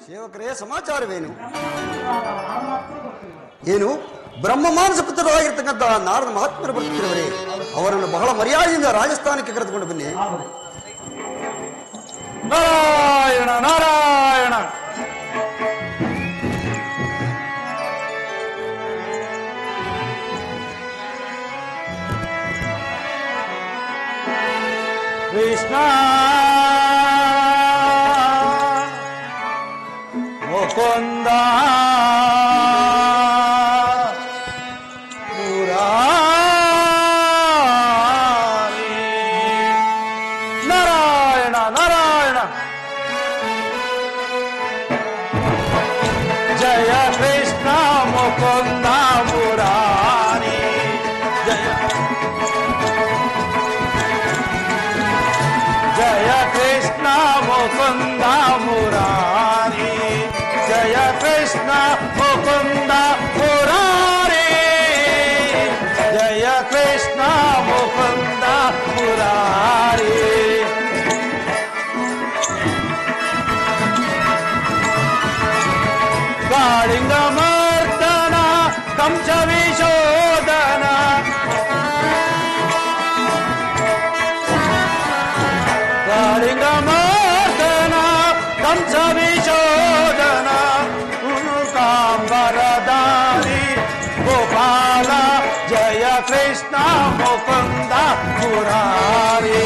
ಸೇವಕರೇ, ಸಮಾಚಾರವೇನು? ಏನು ಬ್ರಹ್ಮ ಮಾನಸ ಪುತ್ರರಾಗಿರ್ತಕ್ಕಂಥ ನಾರದ ಮಹಾತ್ಮರು ಬರುತ್ತಿರುವರೇ, ಅವರನ್ನು ಬಹಳ ಮರ್ಯಾದೆಯಿಂದ ರಾಜಸ್ಥಾನಕ್ಕೆ ಕರೆದುಕೊಂಡು ಬನ್ನಿ. Narayana Narayana. Krishna Mukunda Krishna Mukunda Murari Jaya Krishna Mukunda Murari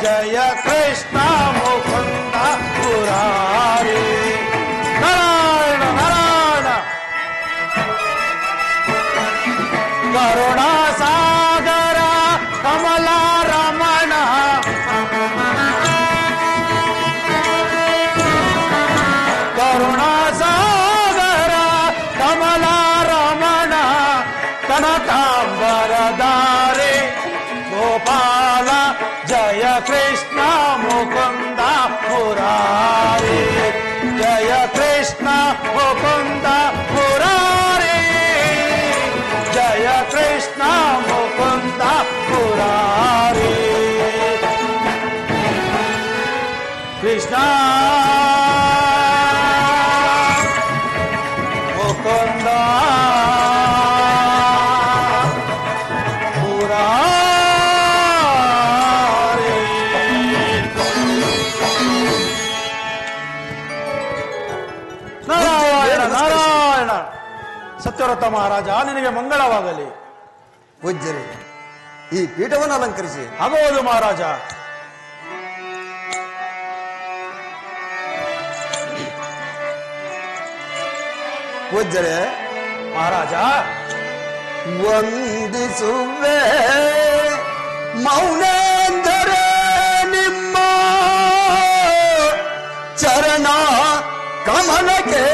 Jaya Krishna Mukunda Murari Narayana Narayana Karuna Sagara Kamala Ramana Karuna Kanakambharadhari Gopala Jaya Krishna Mukunda Murari Jaya Krishna Mukunda Murari Jaya Krishna Mukunda Murari Krishna Mukunda Satyavrata ಮಹಾರಾಜ ನಿನಗೆ ಮಂಗಳವಾಗಲಿ. ಪೂಜ್ಯರೇ, ಈ ಪೀಠವನ್ನು ಅಲಂಕರಿಸಿ. ಆಗಬಹುದು ಮಹಾರಾಜ. ಪೂಜ್ಯರೇ, ಮಹಾರಾಜ ವಂದಿಸುವೆ ಮೌನೇಂದ್ರ ನಿಮ್ಮ ಚರಣ ಕಮಲಕ್ಕೆ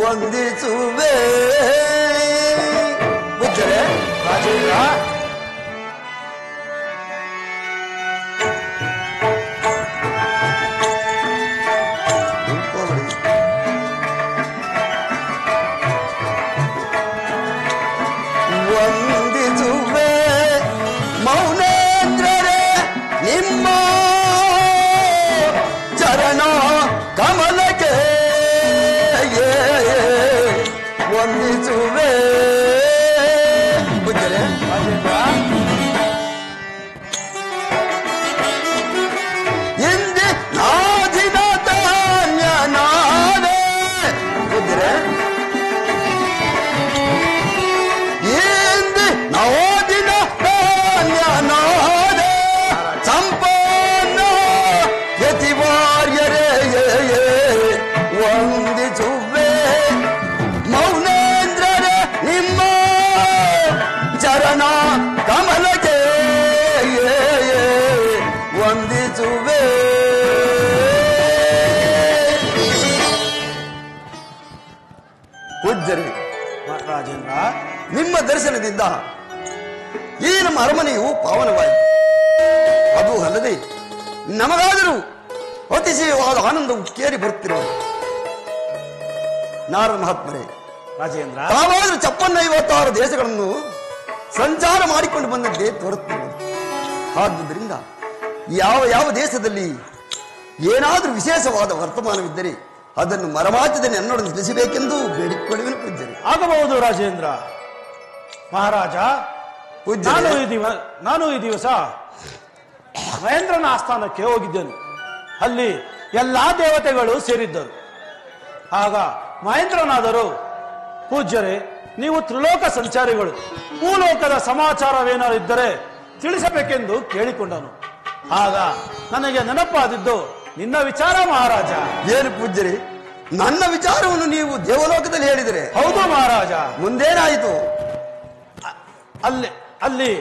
ವಂದಿಸುವೆ. ಪೂಜ್ಯರೇ, ರಾಜೇಂದ್ರ ವಂದಿಸುವೆ ಮೌನೇಂದ್ರರೇ ನಿಮ್ಮ ಚರಣ ಕಮಲಕ್ಕೆ ವಂದಿಸುವೆ. ಪೂಜ್ಯರೇ, ಹಿಂದೆ ನಾದಿನ ಧಾನ್ಯನಾದೆ. ಪೂಜ್ಯರೇ, ಹಿಂದೆ ನಾದಿನ ಧಾನ್ಯನಾದೆ ಸಂಪನ್ನ ಯತಿವಾರ್ಯರೇ ವಂದಿಸುವೆ ಮೌನೇಂದ್ರರೇ ನಿಮ್ಮ ಚರಣ ಕಮಲಕ್ಕೆ ವಂದಿಸುವೆ. ಪೂಜ್ಯರೇ, ರಾಜೇಂದ್ರ ನಿಮ್ಮ ದರ್ಶನದಿಂದ ಈ ನಮ್ಮ ಅರಮನೆಯು ಪಾವನವಾಯಿತು. ಅದು ಅಲ್ಲದೆ ನಮಗಾದರೂ ಅತಿಶಯವಾದ ಆನಂದವು ಕೇರಿ ಬರುತ್ತಿರುವ ನಾರದ ಮಹಾತ್ಮರೇ, ರಾಜೇಂದ್ರ ತಾವಾದರೂ 56 ದೇಶಗಳನ್ನು ಸಂಚಾರ ಮಾಡಿಕೊಂಡು ಬಂದಂತೆ ತೋರುತ್ತಿರುವುದು. ಆದುದರಿಂದ ಯಾವ ಯಾವ ದೇಶದಲ್ಲಿ ಏನಾದರೂ ವಿಶೇಷವಾದ ವರ್ತಮಾನವಿದ್ದರೆ ಅದನ್ನು ಮರಮಾಚದೆ ನನ್ನೊಡನೆ ತಿಳಿಸಬೇಕೆಂದು ಬೇಡಿಕೊಳ್ಳುವೆನು ಪೂಜ್ಯರೇ. ಆಗಬಹುದು ರಾಜೇಂದ್ರ. ಮಹಾರಾಜ, ನಾನು ಈ ದಿವಸ ಮಹೇಂದ್ರನ ಆಸ್ಥಾನಕ್ಕೆ ಹೋಗಿದ್ದೆನು. ಅಲ್ಲಿ ಎಲ್ಲಾ ದೇವತೆಗಳು ಸೇರಿದ್ದರು. ಆಗ ಮಹೇಂದ್ರನಾದರೂ, ಪೂಜ್ಯರೇ, ನೀವು ತ್ರಿಲೋಕ ಸಂಚಾರಿಗಳು, ಭೂಲೋಕದ ಸಮಾಚಾರವೇನಾರು ಇದ್ದರೆ ತಿಳಿಸಬೇಕೆಂದು ಕೇಳಿಕೊಂಡನು. ಆಗ ನನಗೆ ನೆನಪಾದಿದ್ದು ನಿನ್ನ ವಿಚಾರ ಮಹಾರಾಜ. ಏನು ಪೂಜ್ಯರೇ, ನನ್ನ ವಿಚಾರವನ್ನು ನೀವು ದೇವಲೋಕದಲ್ಲಿ ಹೇಳಿದರೆ? ಹೌದು ಮಹಾರಾಜ. ಮುಂದೇನಾಯಿತು? ಅಲ್ಲಿ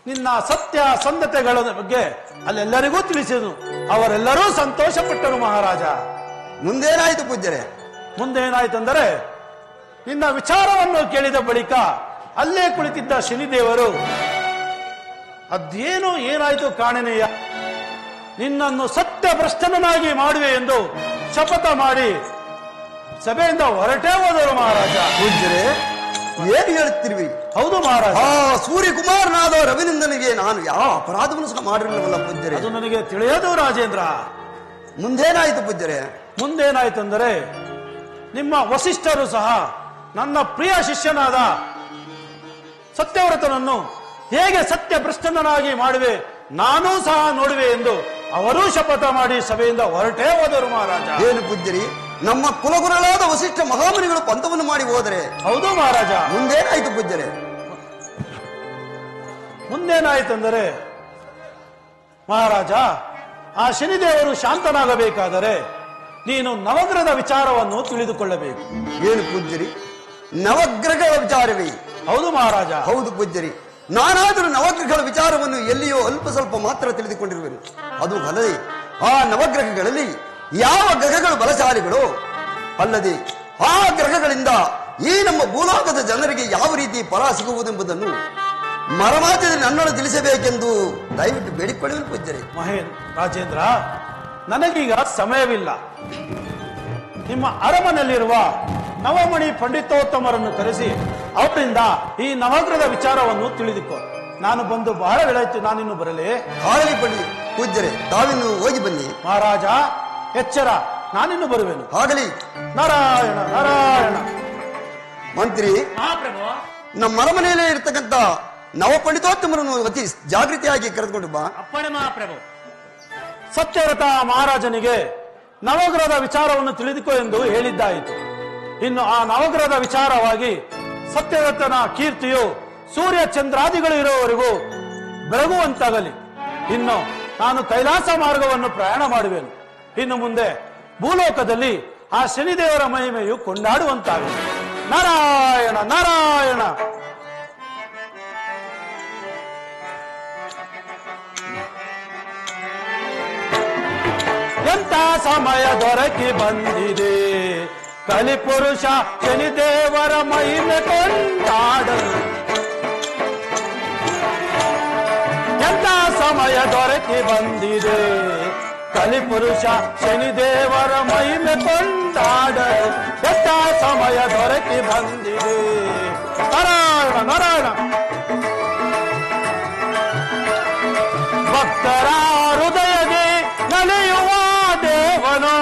ನಿನ್ನ ಸತ್ಯ ಸಂಧತೆಗಳ ಬಗ್ಗೆ ಅಲ್ಲೆಲ್ಲರಿಗೂ ತಿಳಿಸಿದನು. ಅವರೆಲ್ಲರೂ ಸಂತೋಷಪಟ್ಟರು ಮಹಾರಾಜ. ಮುಂದೇನಾಯಿತು ಪೂಜ್ಯರೇ? ಮುಂದೇನಾಯ್ತೆಂದರೆ, ನಿನ್ನ ವಿಚಾರವನ್ನು ಕೇಳಿದ ಬಳಿಕ ಅಲ್ಲೇ ಕುಳಿತಿದ್ದ ಶನಿದೇವರು, ಅದೇನು ಏನಾಯ್ತು ಕಾಣೆನೆಯ, ನಿನ್ನನ್ನು ಸತ್ಯ ಭ್ರಷ್ಟನಾಗಿ ಮಾಡುವೆ ಎಂದು ಶಪಥ ಮಾಡಿ ಸಭೆಯಿಂದ ಹೊರಟೇ ಹೋದರು ಮಹಾರಾಜ. ಪೂಜ್ಯರೇ, ಏನು ಹೇಳುತ್ತಿರುವಿ? ಹೌದು ಮಹಾರಾಜ. ಆ ಸೂರ್ಯಕುಮಾರನಾದ ರವಿನಂದನಿಗೆ ನಾನು ಯಾವ ಅಪರಾಧವನ್ನು ಸಹ ಮಾಡಿರಲಿಲ್ಲವಲ್ಲ ಪೂಜ್ಯರೇ? ಅದು ನನಗೆ ತಿಳಿಯದು ರಾಜೇಂದ್ರ. ಮುಂದೇನಾಯಿತು ಪೂಜ್ಯರೇ? ಮುಂದೇನಾಯ್ತೆಂದರೆ, ನಿಮ್ಮ ವಸಿಷ್ಠರು ಸಹ ನನ್ನ ಪ್ರಿಯ ಶಿಷ್ಯನಾದ ಸತ್ಯವ್ರತನನ್ನು ಹೇಗೆ ಸತ್ಯ ಭ್ರಷ್ಟನಾಗಿ ಮಾಡುವೆ ನಾನೂ ಸಹ ನೋಡುವೆ ಎಂದು ಅವರೂ ಶಪಥ ಮಾಡಿ ಸಭೆಯಿಂದ ಹೊರಟೇ ಹೋದರು ಮಹಾರಾಜ. ಏನು ಪೂಜ್ಯರಿ, ನಮ್ಮ ಕುಲಗುರುಗಳಾದ ವಸಿಷ್ಠ ಮಹಾಮುನಿಗಳು ಪಂಥವನ್ನು ಮಾಡಿ ಹೋದರೆ? ಹೌದು ಮಹಾರಾಜ. ಮುಂದೇನಾಯ್ತು ಪೂಜ್ಯರೇ? ಮುಂದೇನಾಯ್ತೆಂದರೆ, ಮಹಾರಾಜ, ಆ ಶನಿದೇವರು ಶಾಂತನಾಗಬೇಕಾದರೆ ನೀನು ನವಗ್ರಹದ ವಿಚಾರವನ್ನು ತಿಳಿದುಕೊಳ್ಳಬೇಕು. ಏನು ಪೂಜ್ಯರಿ, ನವಗ್ರಹಗಳ ವಿಚಾರವೇ? ಹೌದು ಮಹಾರಾಜ. ಹೌದು ಪೂಜ್ಯರಿ, ನಾನಾದರೂ ನವಗ್ರಹಗಳ ವಿಚಾರವನ್ನು ಎಲ್ಲಿಯೋ ಅಲ್ಪ ಸ್ವಲ್ಪ ಮಾತ್ರ ತಿಳಿದುಕೊಂಡಿರುವೆನು. ಅದು ಅಲ್ಲದೆ ಆ ನವಗ್ರಹಗಳಲ್ಲಿ ಯಾವ ಗ್ರಹಗಳು ಬಲಶಾಲಿಗಳು, ಅಲ್ಲದೆ ಆ ಗ್ರಹಗಳಿಂದ ಈ ನಮ್ಮ ಭೂಲೋಕದ ಜನರಿಗೆ ಯಾವ ರೀತಿ ಫಲ ಸಿಗುವುದೆಂಬುದನ್ನು ಮರಮಾಚದೆ ನನ್ನನ್ನು ತಿಳಿಸಬೇಕೆಂದು ದಯವಿಟ್ಟು ಬೇಡಿಕೊಳ್ಳುವೆನು ಪೂಜ್ಯರೇ. ರಾಜೇಂದ್ರ, ನನಗೀಗ ಸಮಯವಿಲ್ಲ. ನಿಮ್ಮ ಅರಮನೆಯಲ್ಲಿರುವ ನವಮಣಿ ಪಂಡಿತೋತ್ತಮರನ್ನು ಕರೆಸಿ ಅವರಿಂದ ಈ ನವಗ್ರಹದ ವಿಚಾರವನ್ನು ತಿಳಿದುಕೋ. ನಾನು ಬಂದು ಬಹಳ ವೇಳಾಯ್ತು, ನಾನಿನ್ನು ಬರಲೇ? ಆಗಲಿ ಬನ್ನಿ ಪೂಜ್ಯರೇ, ತಾವಿನ್ನು ಹೋಗಿ ಬನ್ನಿ. ಮಹಾರಾಜ, ಎಚ್ಚರ, ನಾನಿನ್ನು ಬರುವೆನು. ಆಗಲಿ. ನಾರಾಯಣ ನಾರಾಯಣ. ಮಂತ್ರಿ, ನಮ್ಮ ಅರಮನೆಯಲ್ಲೇ ಇರ್ತಕ್ಕಂಥ ನವ ಪಂಡಿತೋತ್ತಮರನ್ನು ಅತಿ ಜಾಗೃತಿಯಾಗಿ ಕರೆದುಕೊಂಡು ಬಾ. ಅಪ್ಪಣೆ ಮಹಾಪ್ರಭು. ಸತ್ಯವ್ರತ ಮಹಾರಾಜನಿಗೆ ನವಗ್ರಹದ ವಿಚಾರವನ್ನು ತಿಳಿದುಕೋ ಎಂದು ಹೇಳಿದ್ದಾಯಿತು. ಇನ್ನು ಆ ನವಗ್ರಹದ ವಿಚಾರವಾಗಿ ಸತ್ಯವ್ರತನ ಕೀರ್ತಿಯು ಸೂರ್ಯ ಚಂದ್ರಾದಿಗಳು ಇರುವವರೆಗೂ ಬೆಳಗುವಂತಾಗಲಿ. ಇನ್ನು ನಾನು ಕೈಲಾಸ ಮಾರ್ಗವನ್ನು ಪ್ರಯಾಣ ಮಾಡುವೆನು. ಇನ್ನು ಮುಂದೆ ಭೂಲೋಕದಲ್ಲಿ ಆ ಶನಿದೇವರ ಮಹಿಮೆಯು ಕೊಂಡಾಡುವಂತಾಗಲಿ. ನಾರಾಯಣ ನಾರಾಯಣ. ಎಂತ ಸಮಯ ದೊರಕಿ ಬಂದಿದೆ, ಕಲಿಪುರುಷ ಶನಿದೇವರ ಮಹಿಮೆ ಕೊಂಡಾಡಲು. ಎಂತ ಸಮಯ ದೊರಕಿ ಬಂದಿದೆ, ಕಲಿಪುರುಷ ಶನಿದೇವರ ಮಹಿಮೆ ಕೊಂಡಾಡಲು. ಎಂತ ಸಮಯ ದೊರಕಿ ಬಂದಿದೆ. ನಾರಾಯಣ ನಾರಾಯಣ. ಭಕ್ತರ ಹೃದಯಗೆ ನಲಿಯುವ ದೇವನು,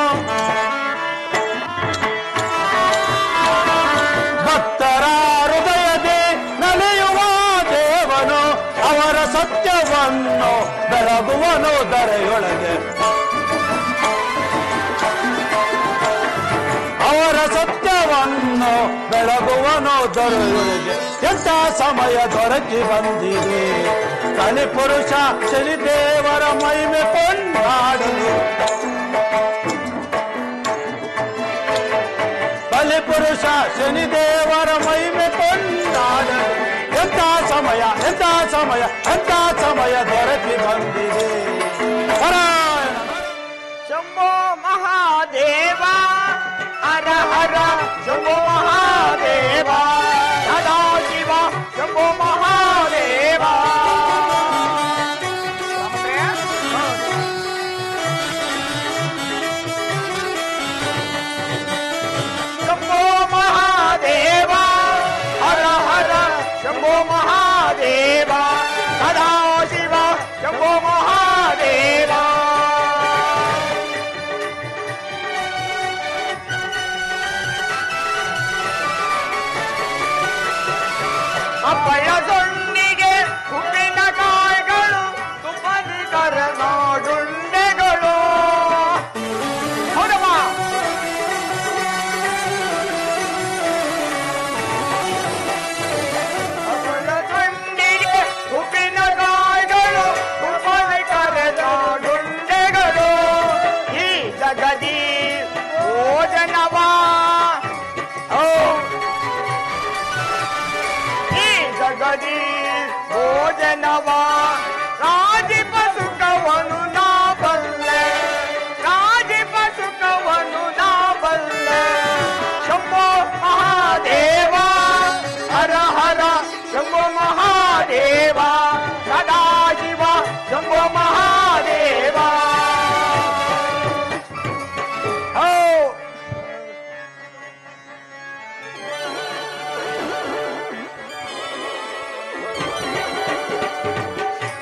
ಭಕ್ತರ ಹೃದಯದೆ ನಲಿಯುವ ದೇವನು, ಅವರ ಸತ್ಯವನ್ನು ಬೆಳಗುವನು ಧರೆಯೊಳಗೆ. ಅವರ ಸತ್ಯವನ್ನು ಬೆಳಗುವನು ಧರೆಯೊಳಗೆ. ಎಂಥ ಸಮಯ ದೊರಕಿ ಬಂದಿದೆ, ಕಲಿಪುರುಷ ಶನಿದೇವರ ಮಹಿಮೆ ಕೊಂಡಾಡಲು. ಕಲಿಪುರುಷ ಶನಿದೇವರ ಮಹಿಮೆ ಕೊಂಡಾಡಲು. ಎಂಥ ಸಮಯ, ಎಂಥ ಸಮಯ, ಎಂಥ ಸಮಯ ದೊರಕಿ ಬಂದಿದೆ. ನಾರಾಯಣ. ಶಂಭೋ ಮಹಾದೇವ, ಹರ ಹರ ಶಂಭೋ ಮಹಾದೇವ, ಸದಾ ಶಿವ ಶಂಭೋ ಮಹಾದೇವ. ಶಂಭೋ ಮಹಾದೇವ, ಹರ ಹರ ಶಂಭೋ ಮಹಾದೇವ. ಶಂಭೋ ಮಹಾದೇವ ಅಪ್ಪಳ ಸೊನ್ನಿಗೆ ಉಪ್ಪಿನಕಾಯಿಗಳು ತುಪ್ಪದಿ ಕರನಾಡುಂಡೆಗಳು ಹೌದಮ್ಮ ಅಪ್ಪಳ ಸೊನ್ನಿಗೆ ಉಪ್ಪಿನಕಾಯಿಗಳು ತುಪ್ಪದಿ ಕರನಾಡುಂಡೆಗಳು ಈ ಜಗದಿ ಭೋಜನವಾ ಜಗದಿ ಭೋಜನವ ರಾಜಿಪ ಸುಖವನು ನಾ ಬಲ್ಲೆ ರಾಜಿಪ ಸುಖವನು ನಾ ಬಲ್ಲೆ ಶಂಭೋ ಮಹಾದೇವ ಹರ ಹರ ಶಂಭೋ ಮಹಾದೇವ ಸದಾಶಿವ ಶಂಭೋ ಮಹಾದೇವ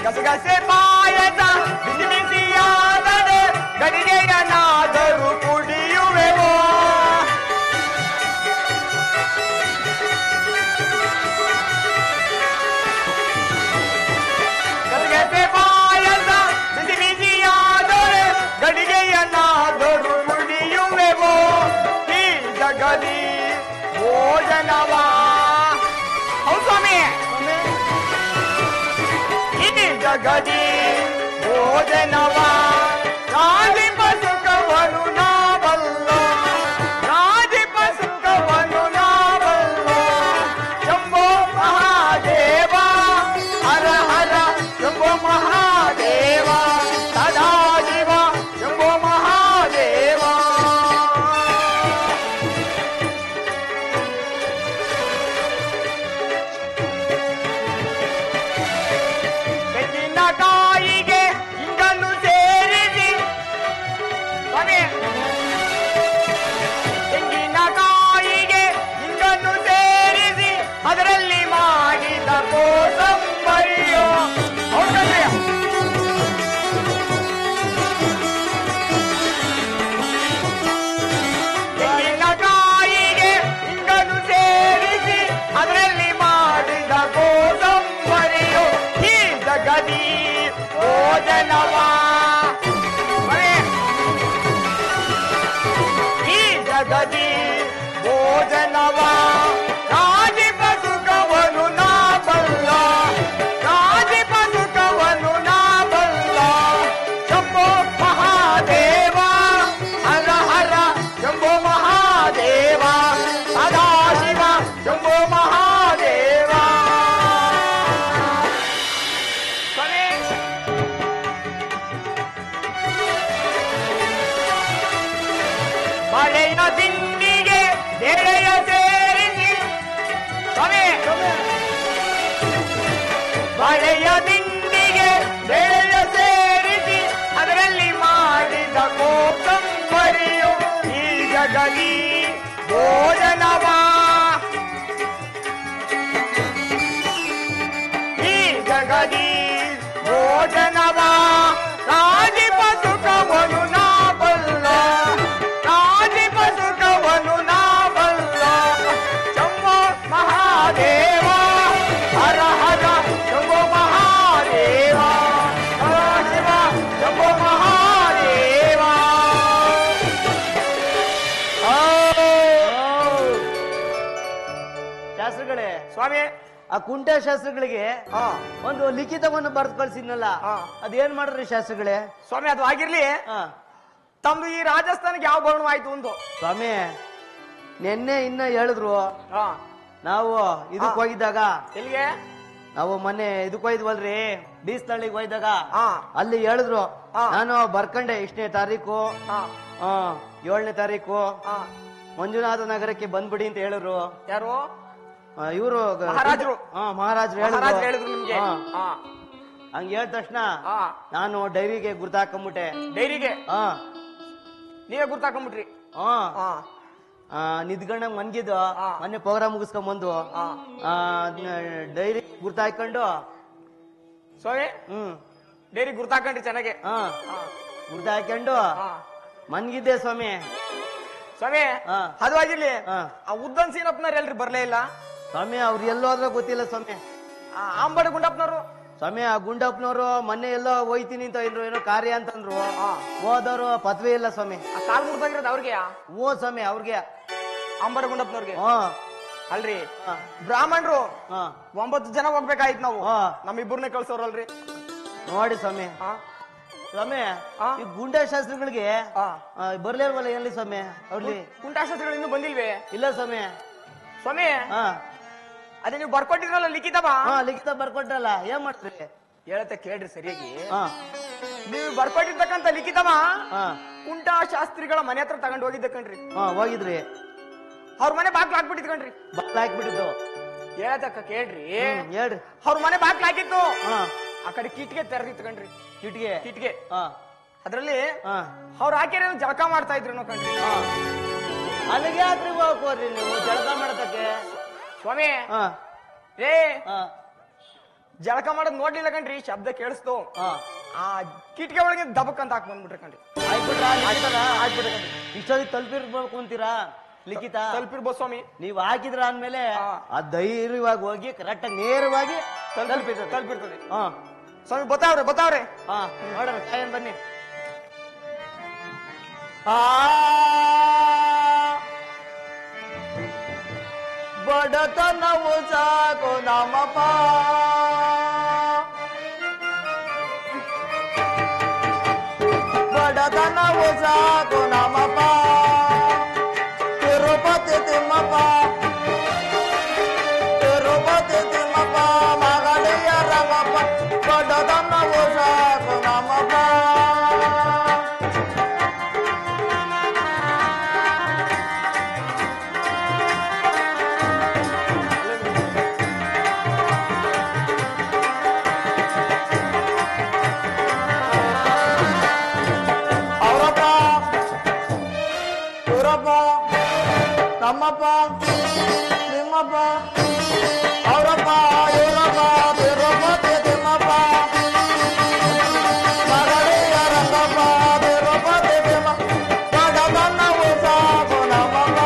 ಗಸಗಸೆ ಪಾಯಸ ಬಿಸಿ ಬಿಸಿಯಾದರೆ ಗಡಿಗೆಯನಾದರೂ ಕುಡಿಯುವೆವೋ ಗಸಗಸೆ ಪಾಯಸ ಬಿಸಿ ಬಿಸಿಯಾದರೆ ಗಡಿಗೆಯನಾದರೂ ಕುಡಿಯುವೆವೋ ಈ ಜಗದಿ ಭೋಜನವಾ ಹೌದು ಸ್ವಾಮಿ ಜಗದಿ ಭೋಜನವ ರಾಜಿಪ ಸುಖವನು ನಾ ಬಲ್ಲ ರಾಜಿಪ ಸುಖವನು ನಾ ಬಲ್ಲ ಶಂಭೋ ಮಹಾದೇವ ಹರ ಹರ ಶಂಭೋ ಮಹಾದೇವ ಸದಾಶಿವ ಶಂಭೋ ಮಹಾದೇವ ಕಾಯಿಗೆ ಇಂಗನ್ನು ಸೇರಿಸಿ ತೆಂಗಿನಕಾಯಿಗೆ ಇಂಗನ್ನು ಸೇರಿಸಿ ಅದರಲ್ಲಿ ಮಾಡಿದ ಕೋಸಂಬರಿಯೋ ತೆಂಗಿನಕಾಯಿಗೆ ಇಂಗನ್ನು ಸೇರಿಸಿ ಅದರಲ್ಲಿ ಮಾಡಿದ ಕೋಸಂಬರಿಯೋ ಈ ಜಗದಿ ಭೋಜನವಾ ಈ ಜಗದಿ ಭೋಜನವಾ ರಾಜಿಪ ಸುಖವನು ನಾ ಬಲ್ಲ ರಾಜಿಪ ಸುಖವನು ನಾ ಬಲ್ಲ ಶಂಭೋ ಮಹಾದೇವ ಹರ ಹರ ಶಂಭೋ ಮಹಾದೇವ ಸದಾಶಿವ ಶಂಭೋ ಮಹಾದೇವ ಬಳೆಯ ತಿಂಡಿಗೆ ಎಳೆಯ ಸೇರಿಸಿ ಬಳೆಯ ತಿಂಡಿಗೆ ಎಳೆಯ ಸೇರಿಸಿ ಅದರಲ್ಲಿ ಮಾಡಿದ ಕೋಸಂಬರಿಯು ಈ ಜಗದಿ ಭೋಜನವಾ ಈ ಜಗದಿ ಭೋಜನವಾ ರಾಜಿಪ ಸುಖವನು ನಾ ಬಲ್ಲ ರಾಜಿಪ ಸುಖವನು ನಾ ಬಲ್ಲ ಶಂಭೋ ಮಹಾದೇವ ಹರ ಹರ ಶಂಭೋ ಮಹಾದೇವ ಶಿವ ಶಂಭೋ ಮಹಾದೇವ ಶಾಸ್ತ್ರಿಗಳೇ ಸ್ವಾಮಿ ಆ ಕುಂಟೆ ಶಾಸ್ತ್ರಿಗಳಿಗೆ ಒಂದು ಲಿಖಿತವನ್ನು ಬರೆದು ಕಳ್ಸಿದ್ನಲ್ಲ ಅದೇನ್ ಮಾಡ್ರಿ ಶಾಸ್ತ್ರಿಗಳೇ? ಸ್ವಾಮಿ ಅದು ಆಗಿರ್ಲಿ, ತಮ್ದು ಈ ರಾಜಸ್ಥಾನಕ್ಕೆ ಯಾವ ವರ್ಣವಾಯ್ತು ಒಂದು? ಸ್ವಾಮಿ ನಿನ್ನೆ ಇನ್ನ ಹೇಳಿದ್ರು, ನಾವು ಇದಕ್ ಹೋಗಿದ್ದಾಗ, ಎಲ್ಲಿಗೆ? ನಾವು ಮೊನ್ನೆ ಇದಕ್ ಹೋಯ್ದ್ವಲ್ರಿ ಬೀಸ್ತಳ್ಳಿಗೆ ಹೋಯ್ದಾಗ ಅಲ್ಲಿ ಹೇಳಿದ್ರು, ನಾನು ಬರ್ಕಂಡೆ ಇಷ್ಟನೇ ತಾರೀಕು 7ನೇ ತಾರೀಕು ಮಂಜುನಾಥ ನಗರಕ್ಕೆ ಬಂದ್ಬಿಡಿ ಅಂತ ಹೇಳಿದ್ರು. ಯಾರು? ಇವರು ಮಹಾರಾಜರು. ಮಹಾರಾಜರು ಹೇಳಿದ್ರು ನಿಮ್ಗೆ. ಹಂಗ ಹೇಳಿದ ತಕ್ಷಣ ನಾನು ಡೈರಿಗೆ ಗುರ್ತಾಕೊಂಬಿಟ್ಟೆ. ಡೈರಿಗೆ ನೀವೇ ಗುರ್ತಾಕೊಂಬಿಟ್ರಿ? ನಿದ್ಗಂಡಂಗ್ ಮನ್ಗಿದ್ದು ಮೊನ್ನೆ ಪ್ರೋಗ್ರಾಮ್ ಮುಗಿಸ್ಕೊಂಬಂದು ಡೈರಿ ಗುರ್ತಾಕೊಂಡು ಸ್ವಾಮಿ ಡೇರಿ ಗುರ್ತಾಕಂಡ್ರಿ ಚೆನ್ನಾಗೆ. ಹಾ ಗುಡ್ಡ ಹಾಕೊಂಡು ಹಾ. ಮನ್ಗಿದ್ದೆ ಸ್ವಾಮಿ. ಸ್ವಾಮಿ ಹಾ. ಅದು ಆಗಿರ್ಲಿ, ಹಾ. ಆ ಉದ್ದನ್ ಸೀನಪ್ಪನವ್ರು ಎಲ್ರಿ ಬರ್ಲೇ ಇಲ್ಲ. ಸ್ವಾಮಿ ಅವ್ರು ಎಲ್ಲೋದ್ರ ಗೊತ್ತಿಲ್ಲ ಸ್ವಾಮಿ. ಆಂಬಡಿ ಗುಂಡಪ್ಪನವರು ಸ್ವಾಮಿ ಆ ಗುಂಡಪ್ಪನವರು ಮೊನ್ನೆ ಎಲ್ಲೋ ಹೋಯ್ತೀನಿ ಅಂತ ಇದ್ರು, ಏನೋ ಕಾರ್ಯ ಅಂತಂದ್ರು. ಹೋದವ್ರು ಪದವಿ ಇಲ್ಲ ಸ್ವಾಮಿ. ಆ ಕಾಲ್ ಮುರ್ದಾಗಿರೋದು ಅವ್ರಿಗೆ, ಓ ಸ್ವಾಮಿ ಅವ್ರಿಗೆ. ಆಂಬಡಿ ಗುಂಡಪ್ಪನವ್ರಿಗೆ. ಹಾ ಅಲ್ರಿ ಹಾ. ಬ್ರಾಹ್ಮಣರು ಹಾ 9 ಜನ ಹೋಗ್ಬೇಕಾಯ್ತು ನಾವು. ಹಾ. ನಮ್ಮಿಬ್ಬರನ್ನೇ ಕಳ್ಸೋರಲ್ರಿ. ನೋಡಿ ಸ್ವಾಮಿ. ಹಾ. ಸ್ವಾಮಿ ಹಾ. ಈ ಗುಂಡ ಶಾಸ್ತ್ರಿಗಳಿಗೆ ಹಾ. ಬರ್ಲಿಲ್ವಲ್ಲ ಎಲ್ಲಿ ಸ್ವಾಮಿ ಅವ್ರಲ್ಲಿ? ಕುಂಟಾಶಾಸ್ತ್ರಿಗಳು ಇನ್ನೂ ಬಂದಿಲ್ವೇ ಇಲ್ಲ ಸ್ವಾಮಿ. ಸ್ವಾಮಿ? ಹಾ ಅದೇ ನೀವು ಬರ್ಕೊಟ್ಟಿದ್ರಲ್ಲ ಲಿಖಿತವ, ಹಾ ಲಿಖಿತ ಬರ್ಕೊಟ್ರಲ್ಲ, ಏನ್ ಮಾಡ್ತೀರಿ? ಹೇಳತ್ತೆ ಕೇಳ್ರಿ ಸರಿಯಾಗಿ. ಹಾ ನೀವು ಬರ್ಕೊಟ್ಟಿರ್ತಕ್ಕಂತ ಲಿಖಿತವ ಹಾ ಕುಂಟಾ ಶಾಸ್ತ್ರಿಗಳ ಮನೆ ಹತ್ರ ತಗೊಂಡ್ ಹೋಗಿದ್ದೆ ಕಣ್ರಿ. ಹಾ ಹೋಗಿದ್ರಿ. ಅವ್ರ ಮನೆ ಬಾಗ್ಲು ಹಾಕ್ಬಿಟ್ಟಿದ್ ಕಣ್ರಿ. ಬಕ್ಲ ಹಾಕ್ಬಿಟ್ಟಿದ್ದು. ಹೇಳತಕ್ಕ ಕೇಳ್ರಿ. ಹೇಳ್ರಿ. ಅವ್ರ ಮನೆ ಬಾಗ್ಲು ಹಾಕಿತ್ತು, ಹಾ ಆ ಕಡೆ ಕಿಟ್ಗೆ ತೆರೆದಿತ್ತು ಕಣ್ರಿ. ಕಿಟ್ಗೆ. ಕಿಟ್ಗೆ ಹಾ ಅದ್ರಲ್ಲಿ ಹಾ ಅವ್ರ ಆಕೆರೇನೋ ಜಳಕ ಮಾಡ್ತಾ ಇದ್ರು ಕಣ್ರಿ. ಹಾ ಅಲ್ಲಿಗೆ ಯಾತ್ರಿ ಹೋಗ್ರಿ ನೀವು ಜಳಕ ಮಾಡತಕ್ಕೆ? ಸ್ವಾಮಿ ಹಾ ರೇ ಹಾ ಜಳಕ ಮಾಡೋದ್ ನೋಡ್ಲಿಲ್ಲ ಕಣ್ರಿ, ಶಬ್ದ ಕೇಳಿಸ್ತು. ಹಾ ಆ ಕಿಟ್ಗೆ ಒಳಗೆ ದಬಕ್ ಅಂತ ಹಾಕ್ ಬಂದ್ಬಿಟ್ರಿ ಕಣ್ರಿ. ಆಗ್ಬಿಟ್ರ ಇಷ್ಟೊತ್ತಿಗೆ ತಲುಪಿರ್ಬೇಕು ಅಂತೀರಾ ಲಿಖಿತ? ತಲುಪಿರ್ಬೋದು ಸ್ವಾಮಿ. ನೀವ್ ಹಾಕಿದ್ರ ಅಂದ್ಮೇಲೆ ಹಾ. ಆ ಧೈರ್ಯವಾಗಿ ಹೋಗಿ ಕರೆಕ್ಟ್ ಆಗಿ ನೇರವಾಗಿ ತಲುಪಿರ್ತದೆ. ಹಾ ಸ್ವಾಮಿ ಬತ್ತಾವ್ರೆ. ಹಾ ನೋಡ್ರಿ ಕಾಯನ್ ಬನ್ನಿ. ಬಡತನವು ಸಾಕು ನಮ್ಮಪ್ಪ, ಬಡತನವು ಸಾಕು ನಮ್ಮಪ್ಪ, ತಿರುಪತಿ ತಿಮ್ಮಪ್ಪ, ತಿರುಪತಿ ತಿಮ್ಮಪ್ಪ, ಮಗಳಿಯ ರಂಗಪ್ಪ, ಬಡತನವು ಸಾಕು ನಮ್ಮಪ್ಪ. ನಮ್ಮಪ್ಪ ನಿಮ್ಮಪ್ಪ ಅವರಪ್ಪ ಇವರಪ್ಪ ತಿರುಪತಿ ತಿಮ್ಮಪ್ಪ, ಮಗಳಿಯ ರಂಗಪ್ಪ, ತಿರುಪತಿ ತಿಮ್ಮಪ್ಪ, ಬಡತನವು ಸಾಕು ನಮ್ಮಪ್ಪ.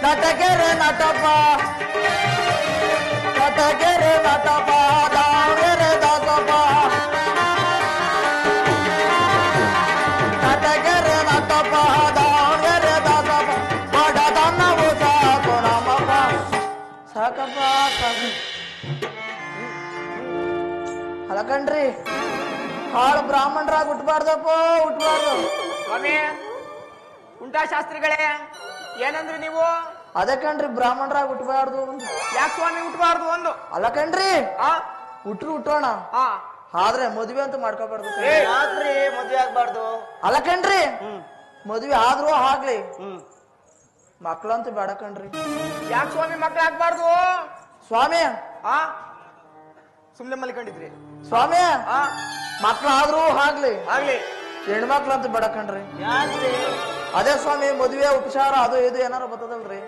ನಟಗೆರೆ ನಟಪ್ಪ, ನಟಗೆರೆ ನಟಪ್ಪ, ದಾವಣಗೆರೆ ದಾಸಪ್ಪ, ನಟಗೆರೆ ನಟಪ್ಪ, ದಾವಣಗೆರೆ ದಾಸಪ್ಪ, ಬಡತನವು ಸಾಕು ನಮ್ಮಪ್ಪ. ಸಾಕಪ್ಪ ಸಾಕು. ಅಲಕಂಡ್ರಿ ಹಾಳು ಬ್ರಾಹ್ಮಣರಾಗ ಹುಟ್ಬಾರ್ದಪ್ಪ, ಹುಟ್ಬಾರ್ದು. ಸ್ವಾಮಿ ಕುಂಟಾ ಶಾಸ್ತ್ರಿಗಳೇ ಏನಂದ್ರಿ ನೀವು? ಅದಕ್ಕಂಡ್ರಿ ಬ್ರಾಹ್ಮಣರಾಗ ಹುಟ್ಬಾರ್ದು. ಯಾಕೆ ಸ್ವಾಮಿ ಹುಟ್ಟಬಾರ್ದು? ಒಂದು ಅಲ್ಲಕಂಡ್ರಿ ಆ ಹುಟ್ರು ಹುಟ್ಟೋಣ, ಆ ಆದ್ರೆ ಮದ್ವೆ ಅಂತ ಮಾಡ್ಕೋಬಾರ್ದು. ಏ, ಯಾಕ್ರಿ ಮದ್ವೆ ಆಗ್ಬಾರ್ದು? ಅಲ್ಲಕಂಡ್ರಿ ಮದ್ವೆ ಆದ್ರೂ ಆಗ್ಲಿ, ಮಕ್ಳಂತೂ ಬೇಡ ಕಣ್ರಿ. ಯಾಕೆ ಸ್ವಾಮಿ ಮಕ್ಳು ಆಗ್ಬಾರ್ದು? ಸ್ವಾಮಿ ಆ ಸುಮ್ನೆ ಮಲ್ಕೊಂಡಿದ್ರಿ ಸ್ವಾಮಿ ಆ ಮಕ್ಳಾದ್ರೂ ಆಗ್ಲಿ, ಆಗ್ಲಿ. ಹೆಣ್ಮಕ್ಳಂತೂ ಬೇಡ ಕಣ್ರಿ. ಅದೇ ಸ್ವಾಮಿ ಮದ್ವೆ ಉಪಚಾರ ಅದು ಇದು ಏನಾರ ಬರ್ತದಲ್ರಿ,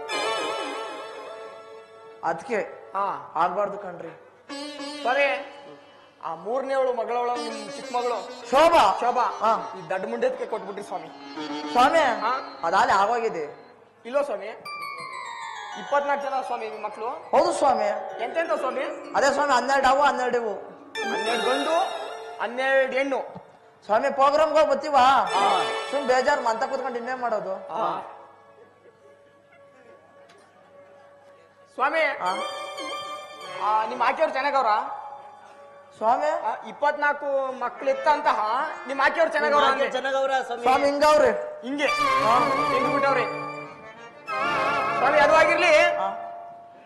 ಅದಕ್ಕೆ ಆ ಆಗ್ಬಾರ್ದು ಕಣ್ರಿ. ಸ್ವಾಮಿ ಆ 3ನೇವಳು ಮಗಳವಳು ನಿಮ್ ಚಿಕ್ಕ ಮಗಳು ಶೋಭಾ ಶೋಭಾ ಹಾ. ಈ ದಡ್ಡ ಮುಂಡೆದಕ್ಕೆ ಕೊಟ್ಬಿಟ್ರಿ ಸ್ವಾಮಿ. ಸ್ವಾಮಿ ಹಾ? ಅದಾಲೆ ಆಗೋಗಿದೆ. ಇಲ್ಲೋ ಸ್ವಾಮಿ 24 ಜನ ಸ್ವಾಮಿ ನಿಮ್ ಮಕ್ಳು. ಹೌದು ಸ್ವಾಮಿ. ಎಂತೆಂತ ಸ್ವಾಮಿ? ಅದೇ ಸ್ವಾಮಿ 12 ಅವು 12 ಇವು. 12 ಗಂಡು 12 ಹೆಣ್ಣು. ಸ್ವಾಮಿ ಪ್ರೋಗ್ರಾಮ್ಗೆ ಬರ್ತೀವ, ಸುಮ್ ಬೇಜಾರು ಮಂತ ಕೂತ್ಕೊಂಡು ಇನ್ನೇ ಮಾಡೋದು. ಸ್ವಾಮಿ ನಿಮ್ ಆಕೆಯವ್ರು ಚೆನ್ನಾಗವ್ರ? ಸ್ವಾಮಿ 24 ಮಕ್ಳು ಇತ್ತಂತಹ ನಿಮ್ ಆಕೆಯವ್ರು ಚೆನ್ನಾಗವ್ರ? ಚೆನ್ನಾಗವ್ರ ಸ್ವಾಮಿ. ಹಿಂಗವ್ರಿ ಹಿಂಗೆ ಹೆಂಗ್ ಬಿಟ್ಟವ್ರಿ ಸ್ವಾಮಿ. ಅದು ಆಗಿರ್ಲಿ,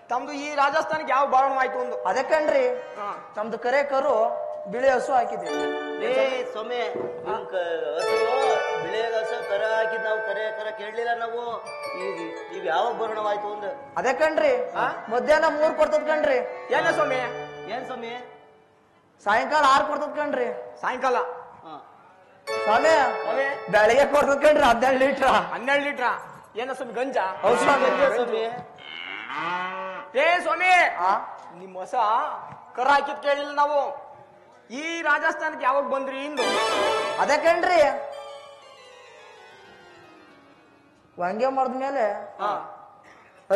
ತಮ್ದು ಈ ರಾಜಸ್ಥಾನಕ್ಕೆ ಯಾವ ಬಾರಣವಾಯ್ತು? ಒಂದು ಅದಕ್ಕಂಡ್ರಿ ನಮ್ದು ಕರೆ ಕರು ಬಿಳಿ ಹಸು ಹಾಕಿದ್ವಿ. ಸ್ವಾಮಿ ಹಸು ಬಿಳಿ ಹಸು ಕರ ಹಾಕಿದ್ ನಾವು ಕರೆ ಕೇಳಲಿಲ್ಲ ನಾವು. ಈಗ ಯಾವಾಗ ಬರೋಣವಾಯ್ತು ಒಂದು? ಅದಕ್ಕಂಡ್ರಿ ಮಧ್ಯಾಹ್ನ 3 ಕೊಡ್ತದ ಕಣ್ರಿ. ಏನ ಸ್ವಾಮಿ? ಏನ್ ಸ್ವಾಮಿ? ಸಾಯಂಕಾಲ 6 ಕೊಡ್ತದ ಕಣ್ರಿ. ಸಾಯಂಕಾಲ ಸ್ವಾಮಿ ಸ್ವಾಮಿ ಬೆಳಿಗ್ಗೆ ಕೊಡ್ತದ ಕಣ್ರಿ 12 ಲೀಟ್ರ. 12 ಲೀಟ್ರ. ಏನ ಸ್ವಾಮಿ ಗಂಜ? ಹೌದು ಸ್ವಾಮಿ, ಸ್ವಾಮಿ. ಏ ಸ್ವಾಮಿ, ನಿಮ್ಮ ಹೊಸ ಕರ ಹಾಕಿದ್ ಕೇಳಿಲ್ಲ ನಾವು. ಈ ರಾಜಸ್ಥಾನಕ್ಕೆ ಯಾವಾಗ ಬಂದ್ರಿ ಇಂದು? ಅದಕ್ಕೇನ್ರಿ ವಂಗೆ ಮಾಡಿದ್ಮೇಲೆ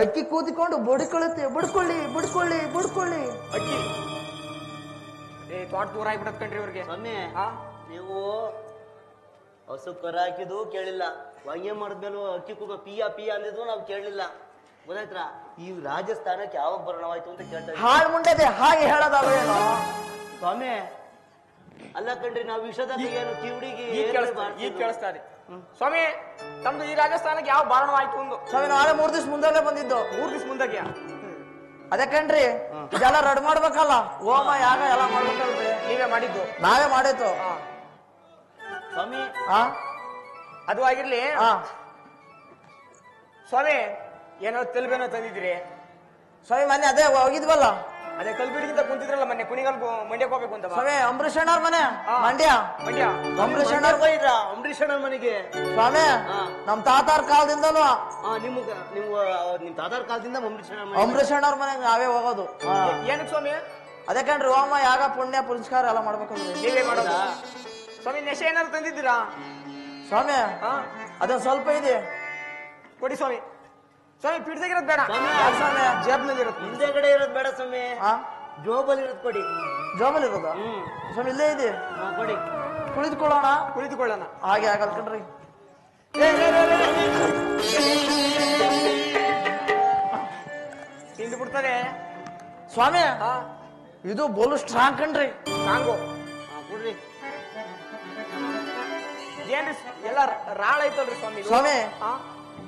ಅಕ್ಕಿ ಕೂತಿಕೊಂಡು ಬಡ್ಕೊಳ್ಳುತ್ತೆ, ಬಡ್ಕೊಳ್ಳಿ ಬಡ್ಕೊಳ್ಳಿ ಬಡ್ಕೊಳ್ಳಿ. ಅಕ್ಕಿ ತೋಟ ದೂರ ಆಗ್ಬಿಡತ್ ಕಣ್ರಿ ಇವ್ರಿಗೆ. ಸ್ವಾಮಿ, ನೀವು ಹಸು ಕರ ಹಾಕಿದ್ದು ಕೇಳಿಲ್ಲ, ವಂಗೆ ಮಾಡಿದ್ಮೇಲೂ ಅಕ್ಕಿ ಕೂಗ ಪಿಯ ಪಿಯ ಅಂದಿದ್ದು ನಾವು ಕೇಳಲಿಲ್ಲ. ಗೊತ್ತಾಯ್ತಾ? ಈ ರಾಜಸ್ಥಾನಕ್ಕೆ ಯಾವಾಗ ಬರೋಣವಾಯ್ತು ಅಂತ ಕೇಳ್ತಾ ಇದ್ದೀವಿ. ಹಾಳು ಮುಂಡೆದೆ ಹಾಗೆ ಹೇಳೋದಾವೇನೋ ಸ್ವಾಮಿ. ಅಲ್ಲ ಕಣ್ರಿ, ನಾವು ವಿಷದ ಏನು ಕಿವಿಡಿಗೆ ಈಗ ಕೇಳಿಸ್ತಾ ಇದೆ. ಸ್ವಾಮಿ, ತಮ್ದು ಈ ರಾಜಸ್ಥಾನಕ್ಕೆ ಯಾವ ಬಾರಣವಾಯ್ತು ಒಂದು? ಸ್ವಾಮಿ, ನಾಳೆ 3 ದಿವಸ ಮುಂದೆಲ್ಲೇ ಬಂದಿದ್ದು. 3 ದಿವಸ ಮುಂದಾಗ್ಯಾ? ಅದಕ್ಕೇನ್ರಿ ಇದೆಲ್ಲ ರೆಡಿ ಮಾಡ್ಬೇಕಲ್ಲ, ಹೋಮ ಯಾಗ ಎಲ್ಲ ಮಾಡ್ಬೇಕಲ್ರಿ. ನೀವೇ ಮಾಡಿದ್ದು? ನಾವೇ ಮಾಡಿತ್ತು ಸ್ವಾಮಿ. ಅದು ಆಗಿರ್ಲಿ ಸ್ವಾಮಿ, ಏನೋ ತೆಲುಬೇನೋ ತಂದಿದ್ದೀರಿ? ಸ್ವಾಮಿ, ಮೊನ್ನೆ ಅದೇ ಹೋಗಿದ್ವಲ್ಲ, ಅದೇ ಕಲ್ಬಿಡಿಗಿಂತ ಕುಂತಿದ್ರಲ್ಲ ಮೊನ್ನೆ ಕುಣಿಗಲ್ ಮಂಡ್ಯಕ್ಕೆ ಹೋಗ್ಬೇಕು ಅಂತ. ಸ್ವಾಮಿ ಅಂಬರೀಷ್ ಅಣ್ಣವ್ರ ಮನೆ ಮಂಡ್ಯ. ಮಂಡ್ಯ ಅಂಬರೀಷ್ ಅಣ್ಣವ್ರ ಹೋಗಿದ್ರ ಅಂಬರೀಷ್ ಅಣ್ಣನ ಮನೆಗೆ? ಸ್ವಾಮಿ, ನಮ್ ತಾತಾರ ಕಾಲದಿಂದನು ನಿಮ್ ತಾತಾರ ಕಾಲದಿಂದ ಅಂಬರೀಷ್ ಅಣ್ಣವ್ರ ಮನೆಗೆ ನಾವೇ ಹೋಗೋದು. ಏನಕ್ಕೆ ಸ್ವಾಮಿ? ಅದಕ್ಕೇನ್ರಿ ಹೋಮ ಯಾಗ ಪುಣ್ಯ ಪುರಸ್ಕಾರ ಎಲ್ಲ ಮಾಡ್ಬೇಕಲ್ರಿ. ನೀವೇ ಮಾಡೋದು? ಸ್ವಾಮಿ, ನೆಶೆ ಏನಾದ್ರು ತಂದಿದ್ದೀರಾ? ಸ್ವಾಮಿ, ಅದೊಂದ್ ಸ್ವಲ್ಪ ಇದೆ, ಕೊಡಿ ಸ್ವಾಮಿ. ಸ್ವಾಮಿ, ಪಿಡ್ದಾಗಿರೋದು ಬೇಡ, ಸ್ವಾಮಿ ಜೇಬ್ನಲ್ಲಿ ಇರುತ್ತೆ. ಹಿಂದೆಗಡೆ ಇರೋದು ಬೇಡ ಸ್ವಾಮಿ, ಜೋಬಲ್ಲಿ ಇರೋದು ಕೊಡಿ. ಜೋಬಲ್ ಇರೋದ? ಸ್ವಾಮಿ ಇಲ್ಲೇ ಇದೆ, ಕೊಡಿ. ಕುಳಿತುಕೊಳ್ಳೋಣ. ಕುಳಿತುಕೊಳ್ಳೋಣ. ಹಾಗೆ ಆಗಲ್ ಕಣ್ರಿ. ತಿಂದು ಬಿಡ್ತಾರೆ ಸ್ವಾಮಿ, ಇದು ಬೋಲು ಸ್ಟ್ರಾಂಗ್ ಕಣ್ರಿ. ಸಾಂಗು ಕೊಡ್ರಿ. ಏನ್ರಿ ಎಲ್ಲ ರಾಳ ಐತಲ್ರಿ ಸ್ವಾಮಿ? ಸ್ವಾಮಿ,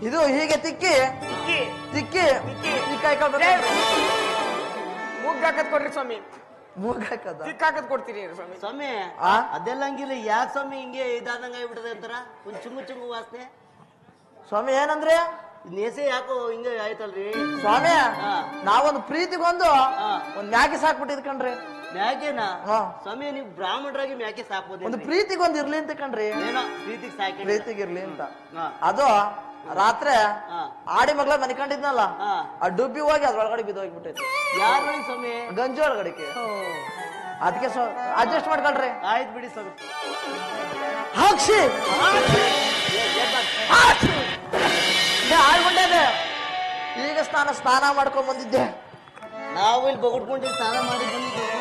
ಇದು ಹೀಗೆ ತಿಕ್ಕಿ ತಿಕ್ಕಿ ತಿಕ್ಕಿ ತಿಕ್ಕಿ ತಿಕ್ಕಾಯ್ಕೊಳ್ಬೇಕು. ಮೂಗ್ ಹಾಕದ್ ಕೊಡ್ರಿ ಸ್ವಾಮಿ. ಮೂಗ್ ಹಾಕದ ತಿಕ್ಕ ಹಾಕದ್ ಕೊಡ್ತೀರಿ ಸ್ವಾಮಿ. ಸ್ವಾಮಿ, ಅದೆಲ್ಲ ಹಂಗಿಲ್ಲ. ಯಾಕೆ ಸ್ವಾಮಿ ಹಿಂಗೆ ಇದಾದಂಗ ಆಗ್ಬಿಟ್ಟದೆ ಅಂತಾರ? ಒಂದ್ ಚುಂಗು ಚುಂಗು ವಾಸನೆ. ಸ್ವಾಮಿ ಏನಂದ್ರೆ ನೇಸೆ ಯಾಕೋ ಹಿಂಗೆ ಆಯ್ತಲ್ರಿ ಸ್ವಾಮಿ? ನಾವೊಂದು ಪ್ರೀತಿಗೊಂದು ಒಂದ್ ಮ್ಯಾಗಿ ಸಾಕ್ಬಿಟ್ಟಿದ್ ಕಣ್ರಿ. ಮ್ಯಾಕೆನಾ? ಸ್ವಾಮಿ, ನೀವು ಬ್ರಾಹ್ಮಣರಾಗಿ ಮ್ಯಾಕೆ ಸಾಕ್ಬೋದು. ಒಂದು ಪ್ರೀತಿಗೊಂದು ಇರ್ಲಿ ಅಂತ ಕಣ್ರಿ. ಏನೋ ಪ್ರೀತಿಗೆ ಸಾಕಿ ಪ್ರೀತಿಗಿರ್ಲಿ ಅಂತ. ಅದು ರಾತ್ರಿ ಆಡಿ ಮಗ್ಳ ಮನಿಕೊಂಡಿದ್ನಲ್ಲ, ಆ ಡುಬ್ಬಿ ಹೋಗಿ ಅದ್ರೊಳಗಡೆ ಬಿದ್ದೋಗ್ಬಿಟ್ಟೈತಿ. ಯಾರು ಸ್ವಾಮಿ? ಗಂಜಿ ಒಳಗಡೆಗೆ. ಅದಕ್ಕೆ ಅಡ್ಜಸ್ಟ್ ಮಾಡ್ಕೊಳ್ರಿ. ಆಯ್ತು ಬಿಡಿ ಸ್ವಾಮಿ. ಹಾಕ್ಷಿ ಆಳ್ಗೊಂಡೇನೆ. ಈಗ ಸ್ನಾನ ಮಾಡ್ಕೊಂಡ್ ಬಂದಿದ್ದೆ. ನಾವು ಇಲ್ಲಿ ಬಗಡ್ಕೊಂಡು ಸ್ನಾನ ಮಾಡಿ ಬಂದಿದ್ದೇವೆ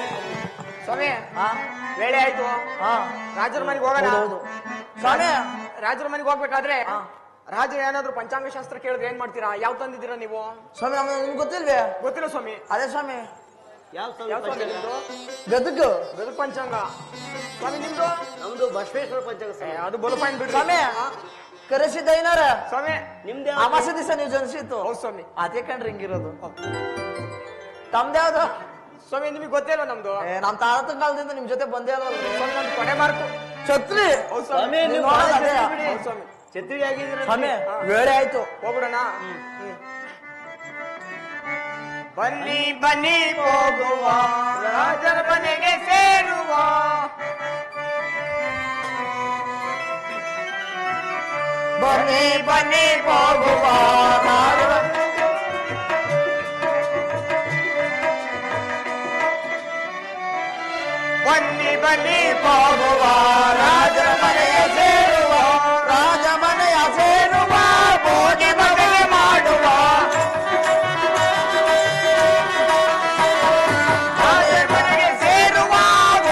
ಸ್ವಾಮಿ. ವೇಳೆ ಆಯ್ತು, ರಾಜರ ಮನೆಗೆ ಹೋಗೋಣ. ಹೌದು ಸ್ವಾಮಿ. ರಾಜರ ಮನೆಗೆ ಹೋಗ್ಬೇಕಾದ್ರೆ ರಾಜ ಏನಾದ್ರು ಪಂಚಾಂಗ ಶಾಸ್ತ್ರ ಕೇಳಿದ್ರೆ ಏನ್ ಮಾಡ್ತೀರಾ? ಯಾವ ತಂದಿದ್ದೀರಾ ನೀವು? ಸ್ವಾಮಿ, ನಿಮ್ಗೆ ಗೊತ್ತಿಲ್ವೇ? ಗೊತ್ತಿಲ್ಲ ಸ್ವಾಮಿ. ಅದೇ ಸ್ವಾಮಿ, ಯಾವ ಯಾವ ಸ್ವಾಮಿ ನಿಮ್ದು? ಗದಗ ಗದಗ ಪಂಚಾಂಗ. ಸ್ವಾಮಿ ನಿಮ್ದು? ನಮ್ದು ಬಸವೇಶ್ವರ ಪಂಚಾಂಗ ಸ್ವಾಮಿ. ಅದು ಬಲಪಾಯಿನ್ ಬಿಡ್ರಿ ಸ್ವಾಮಿ. ಕರೆಸಿದ್ದ ಏನಾರ ಸ್ವಾಮಿ. ನಿಮ್ದೇ ಅಮಾಸೆ ದಿವಸ ನೀವು ಜನಿಸಿತ್ತು. ಹೌದು ಸ್ವಾಮಿ. ಅದೇ ಕಣ್ರಿ ಹಿಂಗಿರೋದು. ತಮ್ದ್ಯಾವ್ದು ಸ್ವಾಮಿ? ನಿಮಗೆ ಗೊತ್ತೇ ಇಲ್ಲ ನಮ್ದು. ನಮ್ ತಾತ ಕಾಲದಿಂದ ನಿಮ್ ಜೊತೆ ಬಂದೇ ಅಲ್ವಲ್ರಿ. ಸ್ವಾಮಿ, ನಮ್ದು ಕೊಡೆ ಮಾರ್ಕು ಛತ್ರಿ. ಹೌದು ಸ್ವಾಮಿ. ಸ್ವಾಮಿ. ನೀವು ನೋಡೋದು ಅದೇ. ಹೌದು ಸ್ವಾಮಿ. ಛತ್ರಿ ಆಗಿದ್ದೀರ ಸ್ವಾಮಿ, ವೇಳೆ ಆಯ್ತು, ಹೋಗ್ಬಿಡೋಣ. ಬನ್ನಿ ಬನ್ನಿ ಹೋಗುವ, ರಾಜರ ಮನೆಗೆ ಸೇರುವ. ಬನ್ನಿ ಬನ್ನಿ ಹೋಗುವ. ಬನ್ನಿ ಬನ್ನಿ ಹೋಗುವ, ರಾಜರ ಮನೆಯ ಸೇರುವ, ರಾಜ ಮನೆಯ ಸೇರುವ, ಭೋಗಿ ಮಗನೆ ಮಾಡುವ. ರಾಜರ ಮನೆಗೆ ಸೇರುವ,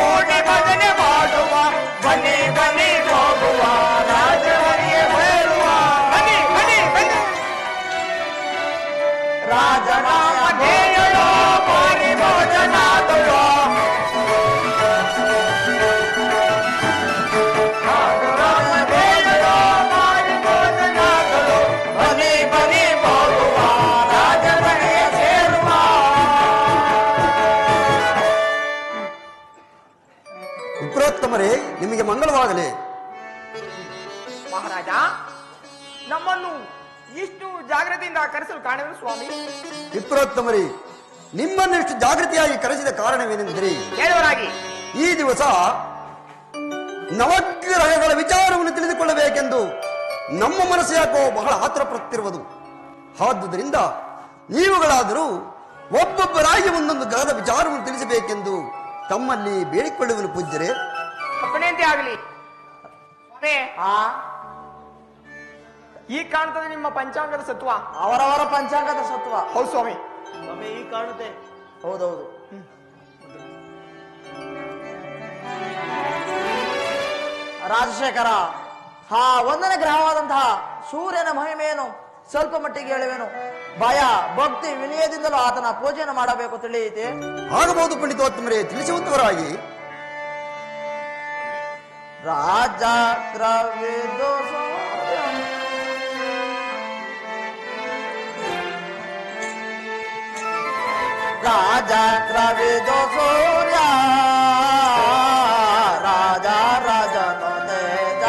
ಓಡಿ ಮಗನೆ ಮಾಡುವ. ಬನ್ನಿ ಬನ್ನಿ ಹೋಗುವ, ರಾಜರ ಮನೆಗೆ ಸೇರುವ. ಬನ್ನಿ ಬನ್ನಿ ಬನ್ನಿ. ರಾಜನ ಮನೆಯೋ ಮಾರಿ ಭೋಜನಾದಯೋ. ಬನ್ನಿ ಬನ್ನಿ ಹೋಗುವ, ರಾಜ ಮನೆಯ ಸೇರುವ. ವಿಪ್ರೋತ್ತಮರೇ, ನಿಮಗೆ ಮಂಗಳವಾಗಲಿ. ಮಹಾರಾಜ, ನಮ್ಮನ್ನು ಇಷ್ಟು ಜಾಗ್ರತೆಯಿಂದ ಕರೆಸಲು ಕಾರಣವೇನು ಸ್ವಾಮಿ? ವಿಪ್ರೋತ್ತಮರೇ, ನಿಮ್ಮನ್ನಿಷ್ಟು ಜಾಗೃತಿಯಾಗಿ ಕರೆಸಿದ ಕಾರಣವೇನೆಂದರೆ, ಹೇಳುವರಾಗಿ ಈ ದಿವಸ ನವಗ್ರಹಗಳ ವಿಚಾರವನ್ನು ತಿಳಿದುಕೊಳ್ಳಬೇಕೆಂದು ನಮ್ಮ ಮನಸ್ಸು ಯಾಕೋ ಬಹಳ ಆತರ ಪಡುತ್ತಿರುವುದು. ಆದುದರಿಂದ ನೀವುಗಳಾದರೂ ಒಬ್ಬೊಬ್ಬರಾಗಿ ಒಂದೊಂದು ಗ್ರಹದ ವಿಚಾರವನ್ನು ತಿಳಿಸಬೇಕೆಂದು ತಮ್ಮಲ್ಲಿ ಬೇಡಿಕೊಳ್ಳುವನು ಪೂಜ್ಯರೇ. ಅಪ್ಪಣೆಯಂತೆ ಆಗಲಿ. ಈ ಕಾಣ್ತದೆ ನಿಮ್ಮ ಪಂಚಾಂಗದ ಸತ್ವ. ಅವರವರ ಪಂಚಾಂಗದ ಸತ್ವ. ಹೌದು ಸ್ವಾಮಿ. ಸ್ವಾಮಿ ಈಗ ಕಾಣುತ್ತೆ. ಹೌದೌದು. ರಾಜಶೇಖರ, ಒಂದನೇ ಗ್ರಹವಾದಂತಹ ಸೂರ್ಯನ ಮಹಿಮೆಯನ್ನು ಸ್ವಲ್ಪ ಮಟ್ಟಿಗೆ ಹೇಳುವೆನು. ಭಯ ಭಕ್ತಿ ವಿನಯದಿಂದಲೂ ಆತನ ಪೂಜೆಯನ್ನು ಮಾಡಬೇಕು ತಿಳಿಯಿತೆ. ಆಗಬಹುದು ಪಂಡಿತೋತ್ತಮರೇ, ತಿಳಿಸುವಂತವರಾಗಿ. ರಾಜ ಕ್ರವಿದು ರಾಜ ಕ್ರವಿದು ಸೂರ್ಯ ರಾಜ ರಾಜನು ತೇಜ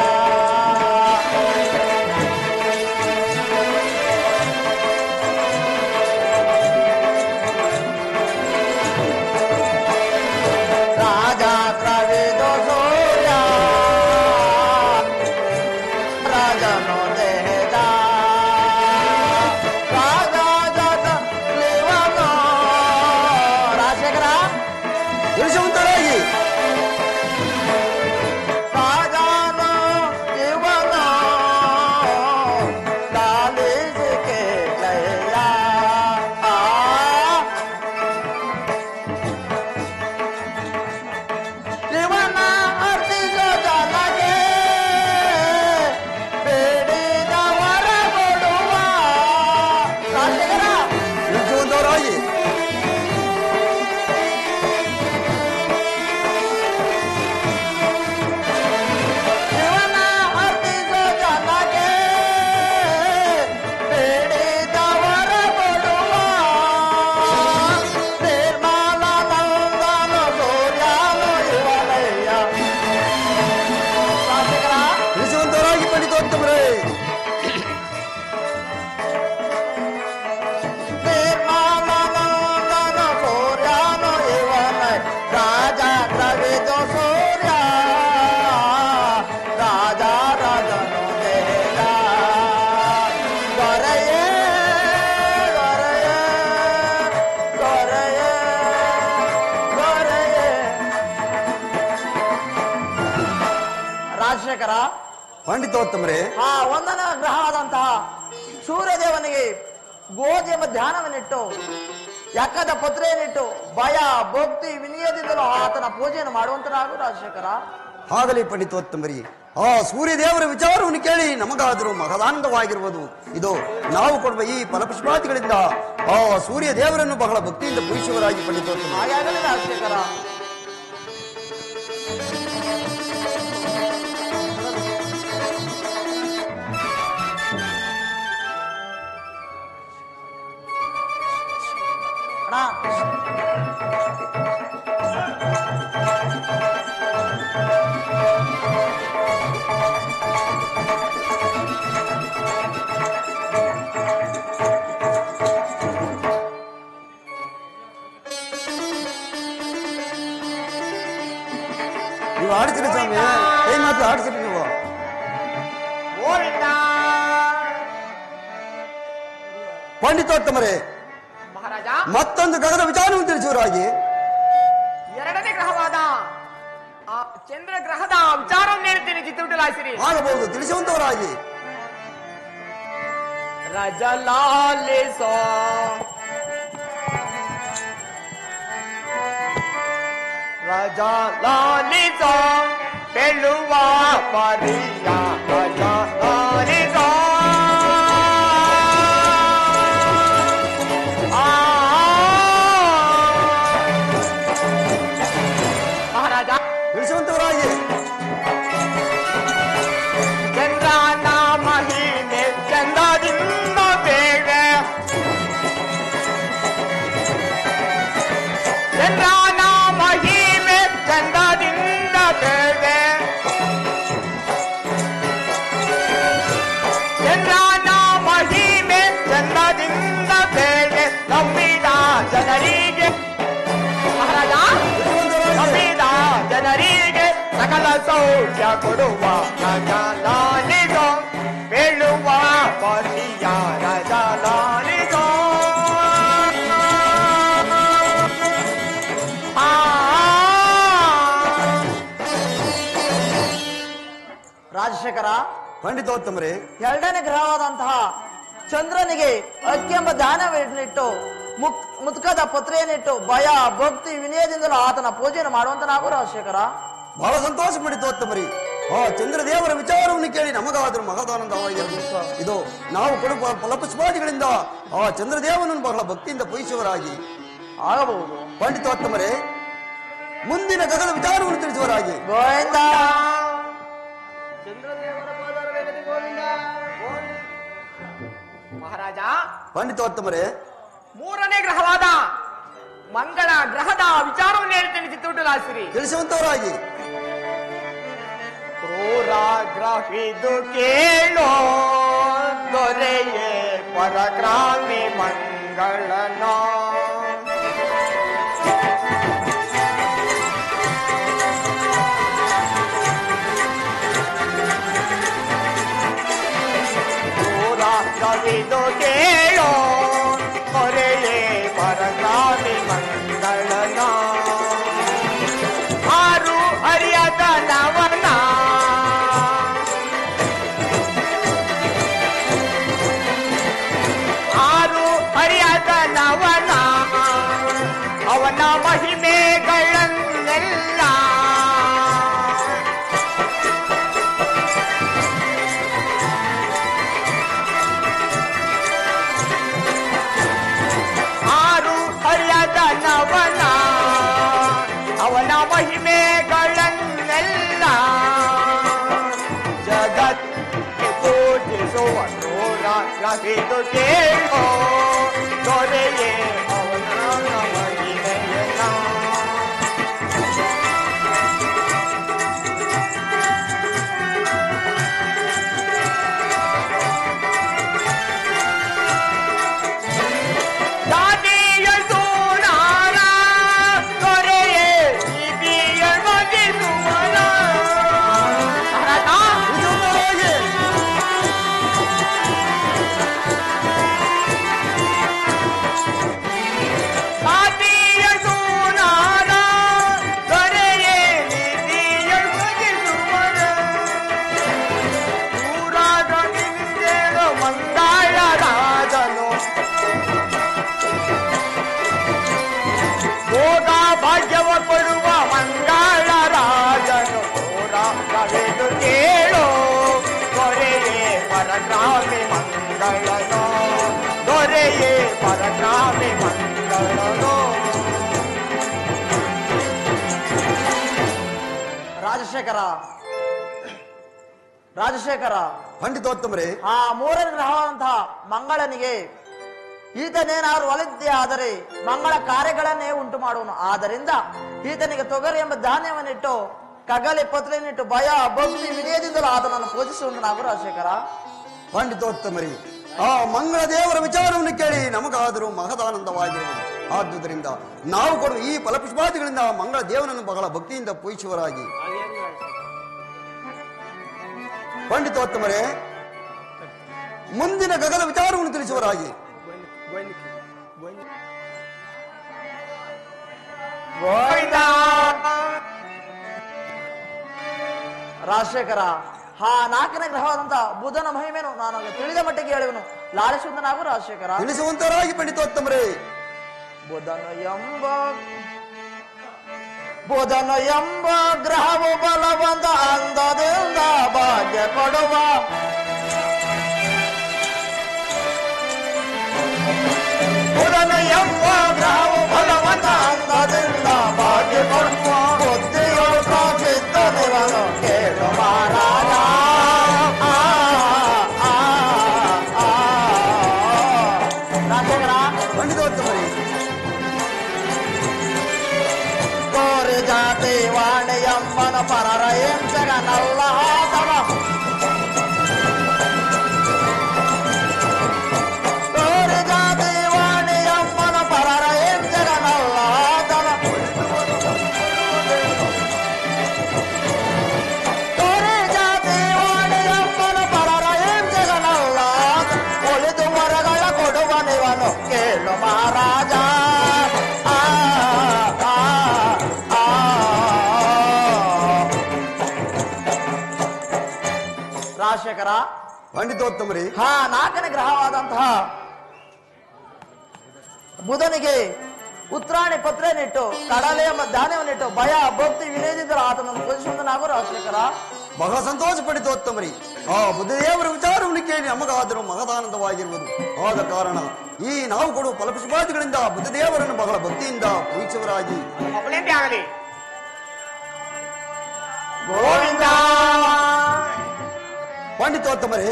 ರಾಜ ಕ್ರವಿದು ಸೂರ್ಯ ರಾಜನು ತೇಜ ರಾಜ ಜತ ಲಿವನು. ರಾಜಶೇಖರ, ತಿಳಿಸುವಂತವರಾಗಿ. ರಾಜನು ಇವನು ಲಾಲಿಸಿ ಕೇಳಯ್ಯ. ಇವನ ಅರ್ಧಿಸೋ ಜನಗೆ ಬೇಡಿದವರ ಕೊಡುವ. ರಾಜಶೇಖರ, ತಿಳಿಸುವಂತವರಾಗಿ. ಇವನ ಅರ್ಧಿಸೋ ಜನಗೆ ಬೇಡಿದವರ ಕೊಡುವ. ನಿರ್ಮಲ ನಂದನ ಸೂರ್ಯನು ಇವನಯ್ಯ. ರಾಜಶೇಖರ, ತಿಳಿಸುವಂತವರಾಗಿ ಪಂಡಿತೋತ್ತಮರೇ. ನಿರ್ಮಲ ನಂದನ ಸೂರ್ಯನು ಇವನಯ್ಯ. ರಾಜ ಕ್ರವಿದು ಸೂರ್ಯ ರಾಜ ರಾಜನು ತೇಜ. ದೊರೆಯೇ ದೊರೆಯೇ ದೊರೆಯೇ ದೊರೆಯೇ. ರಾಜಶೇಖರ, ಪಂಡಿತೋತ್ತಮರೇ, ಒಂದನೇ ಗ್ರಹವಾದಂತಹ ಸೂರ್ಯದೇವನಿಗೆ ಗೋಧಿ ಎಂಬ ಧ್ಯಾನವನ್ನಿಟ್ಟು ಯಕ್ಕದ ಪತ್ರೆಯನ್ನಿಟ್ಟು ಭಯ ಭಕ್ತಿ ವಿನಯದಿಂದಲೂ ಆತನ ಪೂಜೆಯನ್ನು ಮಾಡುವಂತರಾಗು ರಾಜಶೇಖರ. ಆಗಲಿ ಪಂಡಿತೋತ್ತಮರಿ. ಆ ಸೂರ್ಯದೇವರ ವಿಚಾರವನ್ನು ಕೇಳಿ ನಮಗಾದರೂ ಮಹದಾನಂದವಾಗಿರುವುದು. ಇದು ನಾವು ಕೊಡುವ ಈ ಫಲಪುಷ್ಪಾದಿಗಳಿಂದ ಆ ಸೂರ್ಯ ದೇವರನ್ನು ಬಹಳ ಭಕ್ತಿಯಿಂದ ಪೂಜಿಸುವರಾಗಿ ಪಂಡಿತೋತ್ತಮ. ಹಾಗಾಗಲಿ ರಾಜಶೇಖರ. ನೀವು ಆಡ್ತೀರಿ ಸ್ವಾಮಿ, ಏನ್ ಮಾತು ಆಡ್ತೀರಿ ನೀವು? ಗೋವಿಂದ. ಪಂಡಿತೋತ್ತಮರೇ, ಮಹಾರಾಜ, ಮತ್ತೊಂದು ಗಗನ ವಿಚಾರವನ್ನು ತಿಳಿಸುವರಾಗಿ. ಎರಡನೇ ಗ್ರಹವಾದ ಆ ಚಂದ್ರ ಗ್ರಹದ ವಿಚಾರವನ್ನು ಹೇಳ್ತೀನಿ, ಚಿತ್ರವಿಟಲಾಯಿಸಿರಿ. ಆಗಬಹುದು, ತಿಳಿಸುವಂತವರಾಗಿ. ರಜಲಾಲಿಸೋ ರಜಲಾಲಿಸೋ ಬೆಳುವ ಪರಿಯ ರಜಲಾಲಿಸೋ. ಮಹಾರಾಜ, ತಿಳಿಸುವಂತವರಾಗಿ. ಚಂದ್ರನ ಮಹಿಮೆ ಚಂದ್ರದಿಂದ ಬೇರೆ. ಚಂದ್ರನ ಮಹಿಮೆ ಚಂದ್ರದಿಂದ ಬೇರೆ. ಚಂದ್ರನ ಮಹಿಮೆ ಚಂದ್ರದಿಂದ ಬೇರೆ. ನಂಬಿದ ಜನರಿಗೆ ಮಹಾರಾಜ, ನಂಬಿದ ಜನರಿಗೆ ಸಕಲ ಸೌಖ್ಯ ಕೊಡುವ ರಜಲಾಲಿಸೋ ಬೆಳ್ಳುವ ರಾಜಶೇಖರ. ಪಂಡಿತೋತ್ತಮರೇ, ಎರಡನೇ ಗ್ರಹವಾದಂತಹ ಚಂದ್ರನಿಗೆ ಅಕ್ಕಿ ಎಂಬ ಧಾನ್ಯವನ್ನಿಟ್ಟು ಮುತ್ಕದ ಪತ್ರೆಯನ್ನಿಟ್ಟು ಭಯ ಭಕ್ತಿ ವಿನಯದಿಂದಲೂ ಆತನ ಪೂಜೆಯನ್ನು ಮಾಡುವಂತ ನಾವು ರಾಜಶೇಖರ. ಬಹಳ ಸಂತೋಷ ಪಂಡಿತೋತ್ತಮರಿ. ಆ ಚಂದ್ರದೇವರ ವಿಚಾರವನ್ನು ಕೇಳಿ ನಮಗಾದರೂ ಮಹದಾನಂದವಾಗಿರಬೇಕು. ಇದು ನಾವು ಕೊಡುವ ಫಲಪುಷ್ಪಾದಿಗಳಿಂದ ಆ ಚಂದ್ರದೇವನನ್ನು ಬಹಳ ಭಕ್ತಿಯಿಂದ ಪೂಜಿಸುವರಾಗಿ ಆಗಬಹುದು. ಪಂಡಿತೋತ್ತಮರೇ, ಮುಂದಿನ ಗಗನ ವಿಚಾರವನ್ನು ತಿಳಿಸುವರಾಗಿ ಗೋವಿಂದ. ಮಹಾರಾಜ, ಪಂಡಿತೋತ್ತಮರೇ, ಮೂರನೇ ಗ್ರಹವಾದ ಮಂಗಳ ಗ್ರಹದ ವಿಚಾರವನ್ನು ಹೇಳ್ತೇನೆ ಚಿತ್ತೂಟಲಾಸಿರಿ. ತಿಳಿಸುವಂತವರಾಗಿ ಕ್ರೂರಾಗ್ರಹಿದು ಕೇಳೋ ದೊರೆಯೇ ಪರಕ್ರಾಮಿ ಮಂಗಳನ. ಕ್ರೂರಾಗ್ರಹಿದು ಕೇಳೋ ದೊರೆಯೇ ಪರಕ್ರಾಮಿ ಮಂಗಳನ. ಆರು ಅರಿಯದ ನವನ ಅವನ ಮಹಿಮೆಗಳನ್ನೆಲ್ಲ ಆರು ಹರಿಯದ ನವನ ಅವನ ಮಹಿಮೆಗಳನ್ನೆಲ್ಲ ಜಗತ್ತಿಗೆ ಪೂಜಿಸುವ ನೂರಾಗ್ರಹಿದು ಕೇಳೋ ದೊರೆಯೇ ಅವನ ಮಹಿಮೆಯನ್ನ. ದಾದಿಯದು ನಾನ ದೊರೆಯೇ ಇದಿಯ ಮಗಿಸುವನ. ದಾದಿಯದು ನಾನ ದೊರೆಯೇ ಇದಿಯ ಮಗಿಸುವನ. ದೂರಾದ ನಿಂದೇನು ಮಂದಾಯ ರಾಜನು ಭೋಗ ಭಾಗ್ಯವ ಕೊಡುವ ಮಂಗಳ ರಾಜನು. ಕ್ರೂರಾಗ್ರಹಿದು ಕೇಳೋ ದೊರೆಯೇ ಪರಕ್ರಾಮಿ ಮಂಗಳನೋ. ದೊರೆಯೇ ಪರಕ್ರಾಮಿ ಮಂಗಳನೋ. ರಾಜಶೇಖರ, ರಾಜಶೇಖರ, ಪಂಡಿತೋತ್ತಮರೇ, ಆ ಮೂರನೇ ಗ್ರಹವಾದಂತಹ ಮಂಗಳನಿಗೆ ಈತನೇನಾದ್ರು ಒಲಿದ್ದೆ ಆದರೆ ಮಂಗಳ ಕಾರ್ಯಗಳನ್ನೇ ಉಂಟು ಮಾಡುವನು. ಆದ್ದರಿಂದ ಈತನಿಗೆ ತೊಗರಿ ಎಂಬ ಧಾನ್ಯವನ್ನಿಟ್ಟು ಕಗಲೆ ಪತ್ರೆಯನ್ನಿಟ್ಟು ಭಯ ಭಕ್ತಿ ವಿನಯದಿಂದಲೂ ಆತನನ್ನು ಪೂಜಿಸುವಂತ ನಾವು ರಾಜಶೇಖರ. ಪಂಡಿತೋತ್ತಮರಿ, ಆ ಮಂಗಳ ದೇವರ ವಿಚಾರವನ್ನು ಕೇಳಿ ನಮಗಾದರೂ ಮಹದಾನಂದವಾಗಿರುವುದು. ಆದುದರಿಂದ ನಾವು ಕೊಡುವ ಈ ಫಲಪುಷ್ಪಾದಿಗಳಿಂದ ಮಂಗಳ ದೇವನನ್ನು ಬಹಳ ಭಕ್ತಿಯಿಂದ ಪೂಜಿಸುವರಾಗಿ. ಪಂಡಿತೋತ್ತಮರೇ, ಮುಂದಿನ ಗಗನ ವಿಚಾರವನ್ನು ತಿಳಿಸುವರಾಗಿ ರಾಜಶೇಖರ, ಆ ನಾಲ್ಕನೇ ಗ್ರಹವಾದಂತ ಬುಧನ ಮಹಿಮೆನು ನಾನು ತಿಳಿದ ಮಟ್ಟಿಗೆ ಹೇಳುವನು. ಲಾಲಿಸುವಂತ ನಾವು ರಾಜಶೇಖರ. ತಿಳಿಸುವಂತರಾಗಿ ಪಂಡಿತೋತ್ತಮರೇ. ಬುಧನ ಎಂಬ ಗ್ರಹವು ಬಲವಂತ ಅಂದದಿಂದ ಭಾಗ್ಯ ಕೊಡುವ. ಬುಧನ ಎಂಬ ಗ್ರಹವು ಬಲವಂತ ಅಂದದಿಂದ ಭಾಗ್ಯ ಕೊಡುವ. ಬುದ್ಧಿಗಳು ಕಾಚಿದ್ದನಿವನು ಕೇಳು ಮಹಾರಾಜ. ರಾಜಶೇಖರ, ಪಂಡಿತೋತ್ತಮರೇ, ಕೋರಿ ಜಾತಿ ವಾಣಿಯಮ್ಮನ ಪರರ ಎಂಚಗ ನಲ್ಲ ಆತವ. ಕೋರಿ ಜಾತಿ ವಾಣಿಯಮ್ಮನ ಪರರ ಎಂಚಗ ನಲ್ಲ ಆತವ. ಕೋರಿ ಜಾತಿ ವಾಣಿಯಮ್ಮನ ಪರರ ಎಂಚಗ ನಲ್ಲ ಆತ. ಒಲಿದು ಮರಗಳ ಕೊಡುವನಿವನು ಕೇಳು ಮಹಾರಾಜ. ರಾಜಶೇಖರ. ಪಂಡಿತೋತ್ತಮರೇ, ನಾಲ್ಕನೇ ಗ್ರಹವಾದಂತಹ ಬುಧನಿಗೆ ಉತ್ರಾಣಿ ಪತ್ರೆಯನ್ನಿಟ್ಟು ಕಡಲೆ ಎಂಬ ಧಾನ್ಯವನ್ನಿಟ್ಟು ಭಯ ಭಕ್ತಿ ವಿನಯದಿಂದ ಆತನನ್ನು ಪೂಜಿಸುವಂತನಾಗು ರಾಜಶೇಖರ. ಬಹಳ ಸಂತೋಷ ಪಂಡಿತೋತ್ತಮರೇ. ಆ ಬುದ್ಧದೇವರ ವಿಚಾರವನ್ನು ಕೇಳಿ ನಮಗಾದರೂ ಮಹದಾನಂದವಾಗಿರುವುದು. ಆದ ಕಾರಣ ಈ ನಾವು ಕೊಡುವ ಫಲಪುಷ್ಪಾದಿಗಳಿಂದ ಬುದ್ಧದೇವರನ್ನು ಬಹಳ ಭಕ್ತಿಯಿಂದ ಪೂಜಿಸುವರಾಗಿ ಆಗಲಿ. ಗೋವಿಂದ. ಪಂಡಿತೋತ್ತಮರೇ,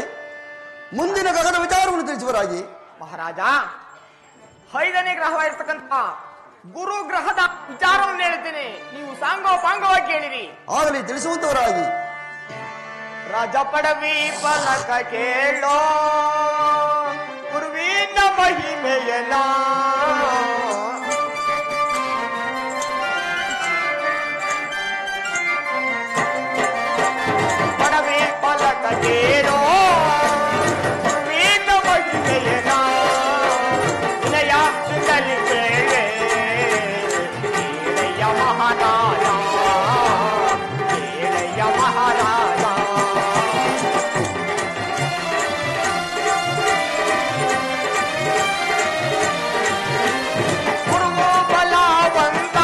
ಮುಂದಿನ ಗಗನ ವಿಚಾರವನ್ನು ತಿಳಿಸುವರಾಗಿ. ಮಹಾರಾಜ, 5ನೇ ಗ್ರಹವಾಗಿರ್ತಕ್ಕಂಥ ಗುರು ಗ್ರಹದ ವಿಚಾರವನ್ನು ಹೇಳ್ತೇನೆ, ನೀವು ಸಾಂಗೋಪಾಂಗವಾಗಿ ಕೇಳಿರಿ. ಆಗಲಿ, ತಿಳಿಸುವಂತವರಾಗಿ. ರಾಜ ಪಡವಿ ಫಲಕ ಕೇಳೋ ಗುರುವಿನ ಮಹಿಮೆಯನ ಪಡವಿ ಫಲಕ ಕೇಳೋ ಗುರುವಿನ ಮಹಿಮೆಯನ ವಿನಯ ಸಿಗಲಿ ಕೇಳೆ ಕೇಳಯ್ಯ ಮಹಾರಾಜ, ಕೇಳಯ್ಯ ಮಹಾರಾಜ. ಗುರುವು ಬಲವಂತ,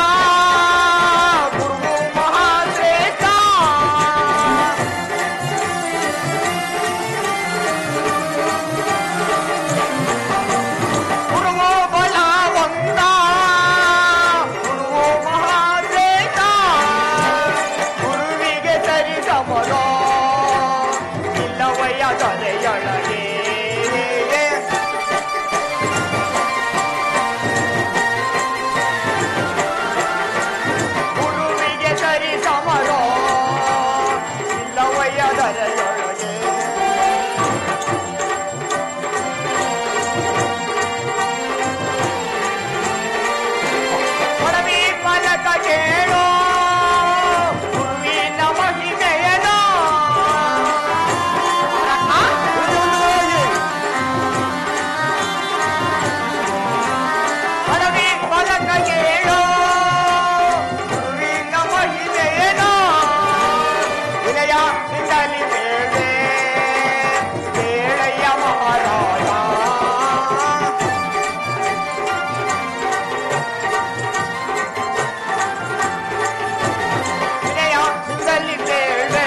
ಗುರುವು ಮಹಾಶ್ರೇಷ್ಠ. ಗುರುವು ಬಲವಂತ, ಗುರುವು ಮಹಾಶ್ರೇಷ್ಠ. ಗುರುವಿಗೆ ಸರಿಸಮರೋ ಇಲ್ಲವಯ್ಯ ತಲೆಯೊಳಗೆ. ಗುರುವಿಗೆ ಸರಿಸಮರೋ ಇಲ್ಲವಯ್ಯ ತಲೆಯೊಳಗೆ. ಪಡವಿ ಫಲಕ ಕೇಳೋ ಗುರುವಿನ ಮಹಿಮೆಯನೋ. ಪಡವಿ ಫಲಕ ಕೇಳೋ ಗುರುವಿನ ಮಹಿಮೆಯನೋ. ವಿನಯ ಸಿಗಲಿ ಬೇಳೆ ಕೇಳಯ್ಯ ಮಹಾರಾಜ. ವಿನಯ ಸಿಗಲಿ ಬೇಳೆ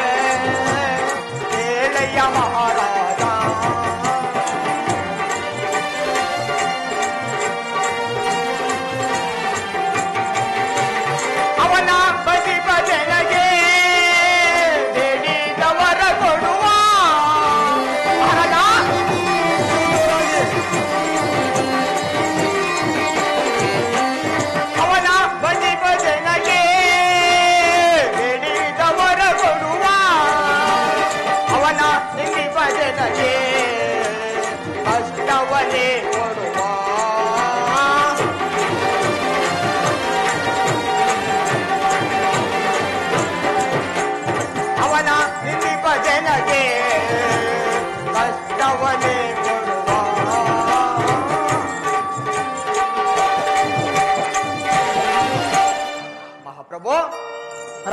ಕೇಳಯ್ಯ ಮಹಾರಾಜ. ಅವನ ಬದಿ ಭಜನೆಗೆ ಬೇಡಿದವರ ಕೊಡುವ ಮಹಾರಾಜ. ಅವನ ಬದಿ ಭಜನೆಗೆ ಬೇಡಿದವರ ಕೊಡುವ, ಅವನ ನಿಂದಿ ಭಜನೆಗೆ ಕಷ್ಟವನೇ ಕೊಡುವ. ಅವನ ನಿಂದಿ ಭಜನೆಗೆ ಕಷ್ಟವನೇ ಕೊಡುವ. ಮಹಾಪ್ರಭು,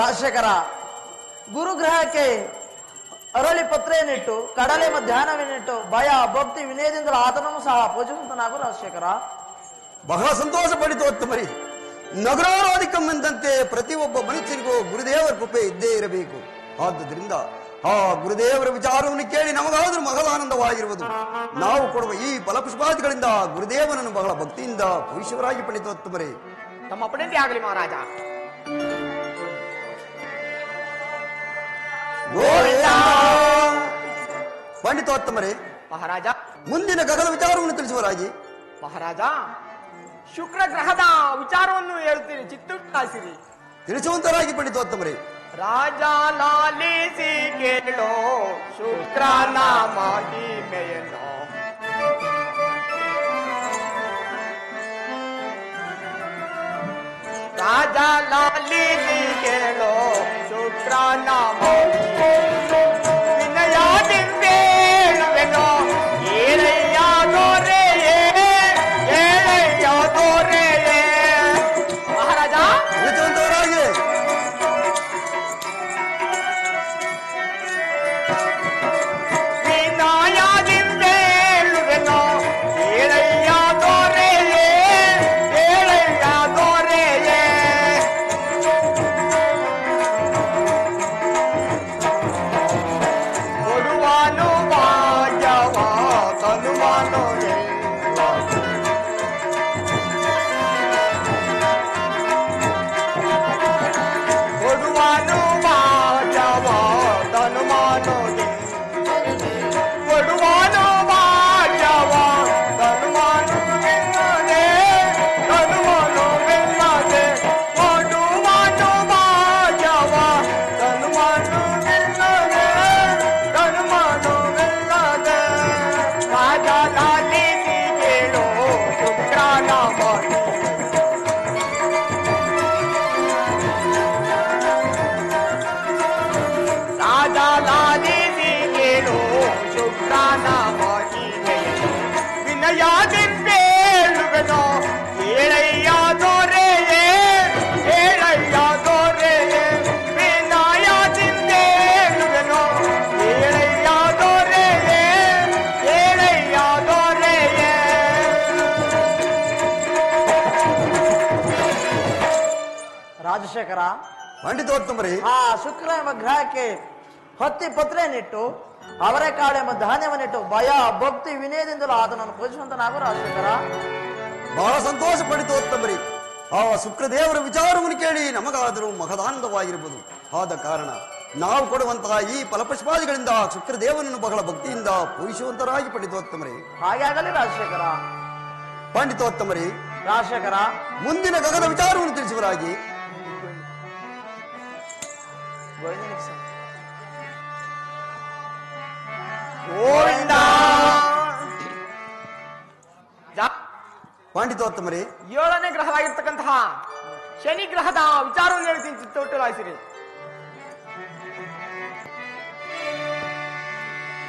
ರಾಜಶೇಖರ, ಗುರುಗ್ರಹಕ್ಕೆ ಅರಳಿ ಪತ್ರೆಯನ್ನಿಟ್ಟು ಕಡಲೆ ಎಂಬ ಧ್ಯಾನವನ್ನಿಟ್ಟು ಭಯ ಭಕ್ತಿ ವಿನಯದಿಂದ ಆತನನ್ನು ಸಹ ಪೂಜಿಸುವಂತನಾಗು ರಾಜಶೇಖರ. ಬಹಳ ಸಂತೋಷ ಪಂಡಿತೋತ್ತಮರೇ. ನಗರಾಧಿಕಂ ಎಂದಂತೆ ಪ್ರತಿಯೊಬ್ಬ ಮನುಷ್ಯನಿಗೂ ಗುರುದೇವರ ಕೃಪೆ ಇದ್ದೇ ಇರಬೇಕು. ಆದುದರಿಂದ ಆ ಗುರುದೇವರ ವಿಚಾರವನ್ನು ಕೇಳಿ ನಮಗಾದರೂ ಮಹದಾನಂದವಾಗಿರುವುದು. ನಾವು ಕೊಡುವ ಈ ಫಲಪುಷ್ಪಾದಿಗಳಿಂದ ಗುರುದೇವನನ್ನು ಬಹಳ ಭಕ್ತಿಯಿಂದ ಪೂಜಿಸುವರಾಗಿ ಪಂಡಿತೋತ್ತಮರೇ. ತಮ್ಮ ಪಡೆಂತೆ ಆಗಲಿ ಮಹಾರಾಜ. ಗೋವಿಂದ. ಪಂಡಿತೋತ್ತಮರೇ, ಮಹಾರಾಜ, ಮುಂದಿನ ಗಗನ ವಿಚಾರವನ್ನು ತಿಳಿಸುವರಾಗಿ. ಮಹಾರಾಜ, ಶುಕ್ರ ಗ್ರಹದ ವಿಚಾರವನ್ನು ಹೇಳ್ತೀನಿ, ಚಿತ್ತುಟ್ಟಾಸಿರಿ. ತಿಳಿಸುವಂತರಾಗಿ ಪಂಡಿತೋತ್ತಮರೇ. ರಾಜ ಲಾಲಿಸಿ ಕೇಳೋ ಶುಕ್ರನ ಮಹಿಮೆಯನ್ನೋ. ರಾಜ ಲಾಲಿಸಿ ಕೇಳೋ ಶುಕ್ರನ ಮಹಿಮೆಯನ್ನೋ. ವಿನಯದಿಂದೇಳುವೆನೋ ಏಳಯ್ಯ ದೊರೆಯೇ, ಏಳಯ್ಯ ದೊರೆಯೇ. ಮಹಾರಾಜ, ತಿಳಿಸುವಂತವರಾಗಿ. ವಿನಯದಿಂದೇಳುವೆನೋ ಏಳಯ್ಯ ದೊರೆಯೇ ಏಳಯ್ಯ ದೊರೆಯೇ ವಿನಯದಿಂದೇಳುವೆನೋ ಏಳಯ್ಯ ದೊರೆಯೇ ಏಳಯ್ಯ ದೊರೆಯೇ. ರಾಜಶೇಖರ, ಪಂಡಿತೋತ್ತಮರೇ, ಆ ಶುಕ್ರ ಎಂಬ ಗ್ರಹಕ್ಕೆ ಹತ್ತಿ ಪತ್ರೆಯನ್ನಿಟ್ಟು ಅವರೆಕಾಳು ಎಂಬ ಧಾನ್ಯವನ್ನಿಟ್ಟು ಭಯ ಭಕ್ತಿ ವಿನಯದಿಂದಲೂ ಆತನನ್ನು ಪೂಜಿಸುವಂತನಾಗು ರಾಜಶೇಖರ. ಬಹಳ ಸಂತೋಷ ಪಂಡಿತೋತ್ತಮರೇ. ಆ ಶುಕ್ರದೇವರ ವಿಚಾರವನ್ನು ಕೇಳಿ ನಮಗಾದರೂ ಮಹದಾನಂದವಾಗಿರ್ಬೋದು. ಆದ ಕಾರಣ ನಾವು ಕೊಡುವಂತಹ ಈ ಫಲಪುಷ್ಪಾದಿಗಳಿಂದ ಶುಕ್ರದೇವನನ್ನು ಬಹಳ ಭಕ್ತಿಯಿಂದ ಪೂಜಿಸುವಂತರಾಗಿ ಪಂಡಿತೋತ್ತಮರೇ. ಹಾಗೆ ಆಗಲಿ ರಾಜಶೇಖರ. ಪಂಡಿತೋತ್ತಮರೇ, ರಾಜಶೇಖರ, ಮುಂದಿನ ಗಗನ ವಿಚಾರವನ್ನು ತಿಳಿಸುವರಾಗಿ. ಗೋವಿಂದ. ಪಂಡಿತೋತ್ತಮರೇ, 7ನೇ ಗ್ರಹವಾಗಿರ್ತಕ್ಕಂತಹ ಶನಿ ಗ್ರಹದ ವಿಚಾರವನ್ನು ಹೇಳ್ತೀನಿ ಚಿತ್ತೊಟ್ಟಲಾಯಿಸಿರಿ.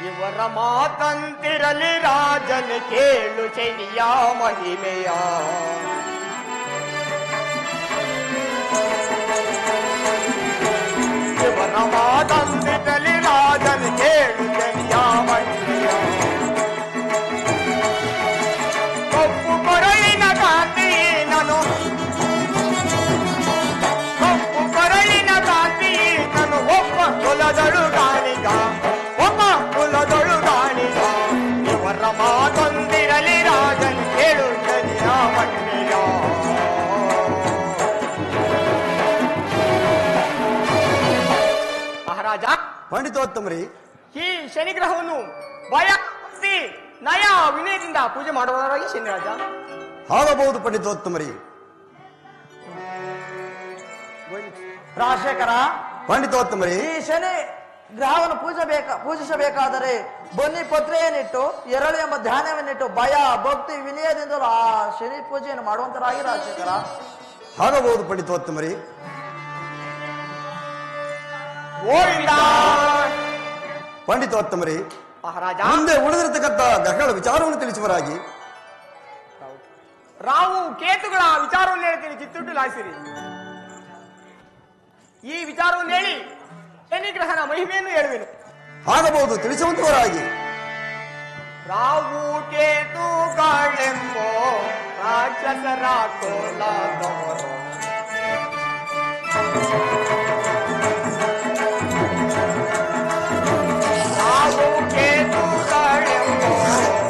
ಇವರ ಮಾತಂತಿರಲಿ ರಾಜನ ಕೇಳು ಶನಿಯ ಮಹಿಮೆಯ. ಇವರ ಮಾತಂತಿರಲಿ ರಾಜನ ಕೇಳು ಶನಿಯ ಮಹಿಮೆಯ. ಕಪ್ಪು ಕೊರಳಿನ ಕಾಂತಿ ನಾನು, ಕಪ್ಪು ಕೊರಳಿನ ಕಾಂತಿ ನಾನು ಒಬ್ಬ ಕುಲದಳು ಕಾಣಿಗ, ಒಬ್ಬ ಕುಲದಳು ಕಾಣಿಗ. ಇವರ ಮಾತೊಂದಿರಲಿ ರಾಜನ್ ಕೇಳು ಶನಿಯ ಮಹಿಮೆಯ. ಮಹಾರಾಜ, ಪಂಡಿತೋತ್ತಮರೇ, ಈ ಶನಿಗ್ರಹವನ್ನು ಭಯ ಭಕ್ತಿ ನಯ ವಿನಯದಿಂದ ಪೂಜೆ ಮಾಡುವವರಾಗಿ ಶನಿರಾಜ. ಆಗಬಹುದು ಪಂಡಿತೋತ್ತಮರೇ. ರಾಜಶೇಖರ, ಪಂಡಿತೋತ್ತಮರೇ, ಈ ಶನಿ ಗ್ರಹವನ್ನು ಪೂಜಿಸಬೇಕಾದರೆ ಬನ್ನಿ ಪತ್ರೆಯನ್ನಿಟ್ಟು ಎರಳು ಎಂಬ ಧ್ಯಾನವನ್ನಿಟ್ಟು ಭಯ ಭಕ್ತಿ ವಿನಯದಿಂದಲೂ ಆ ಶನಿ ಪೂಜೆಯನ್ನು ಮಾಡುವಂತರಾಗಿ ರಾಜಶೇಖರ. ಆಗಬಹುದು ಪಂಡಿತೋತ್ತಮರೇ. ಗೋವಿಂದ. ಪಂಡಿತೋತ್ತಮರೇ, ಮಹಾರಾಜ, ಮುಂದೆ ಉಳಿದಿರತಕ್ಕಂಥ ಗ್ರಹಗಳ ವಿಚಾರವನ್ನು ತಿಳಿಸುವರಾಗಿ. ರಾವು ಕೇತುಗಳ ವಿಚಾರವನ್ನು ಹೇಳ್ತೀನಿ ಚಿತ್ತುಟ್ಟು ಲಾಯಿಸಿರಿ. ಈ ವಿಚಾರವನ್ನು ಹೇಳಿ ಶನಿ ಗ್ರಹನ ಮಹಿಮೆಯನ್ನು ಹೇಳುವೆನು. ಆಗಬಹುದು, ತಿಳಿಸುವಂತವರಾಗಿ. ರಾವು ಕೇತುಗಳೆಂಬೋ ರಾಕ್ಷಸರ ಕೋಲದವರು. ರಾವು ಕೇತುಗಳೆಂಬೋ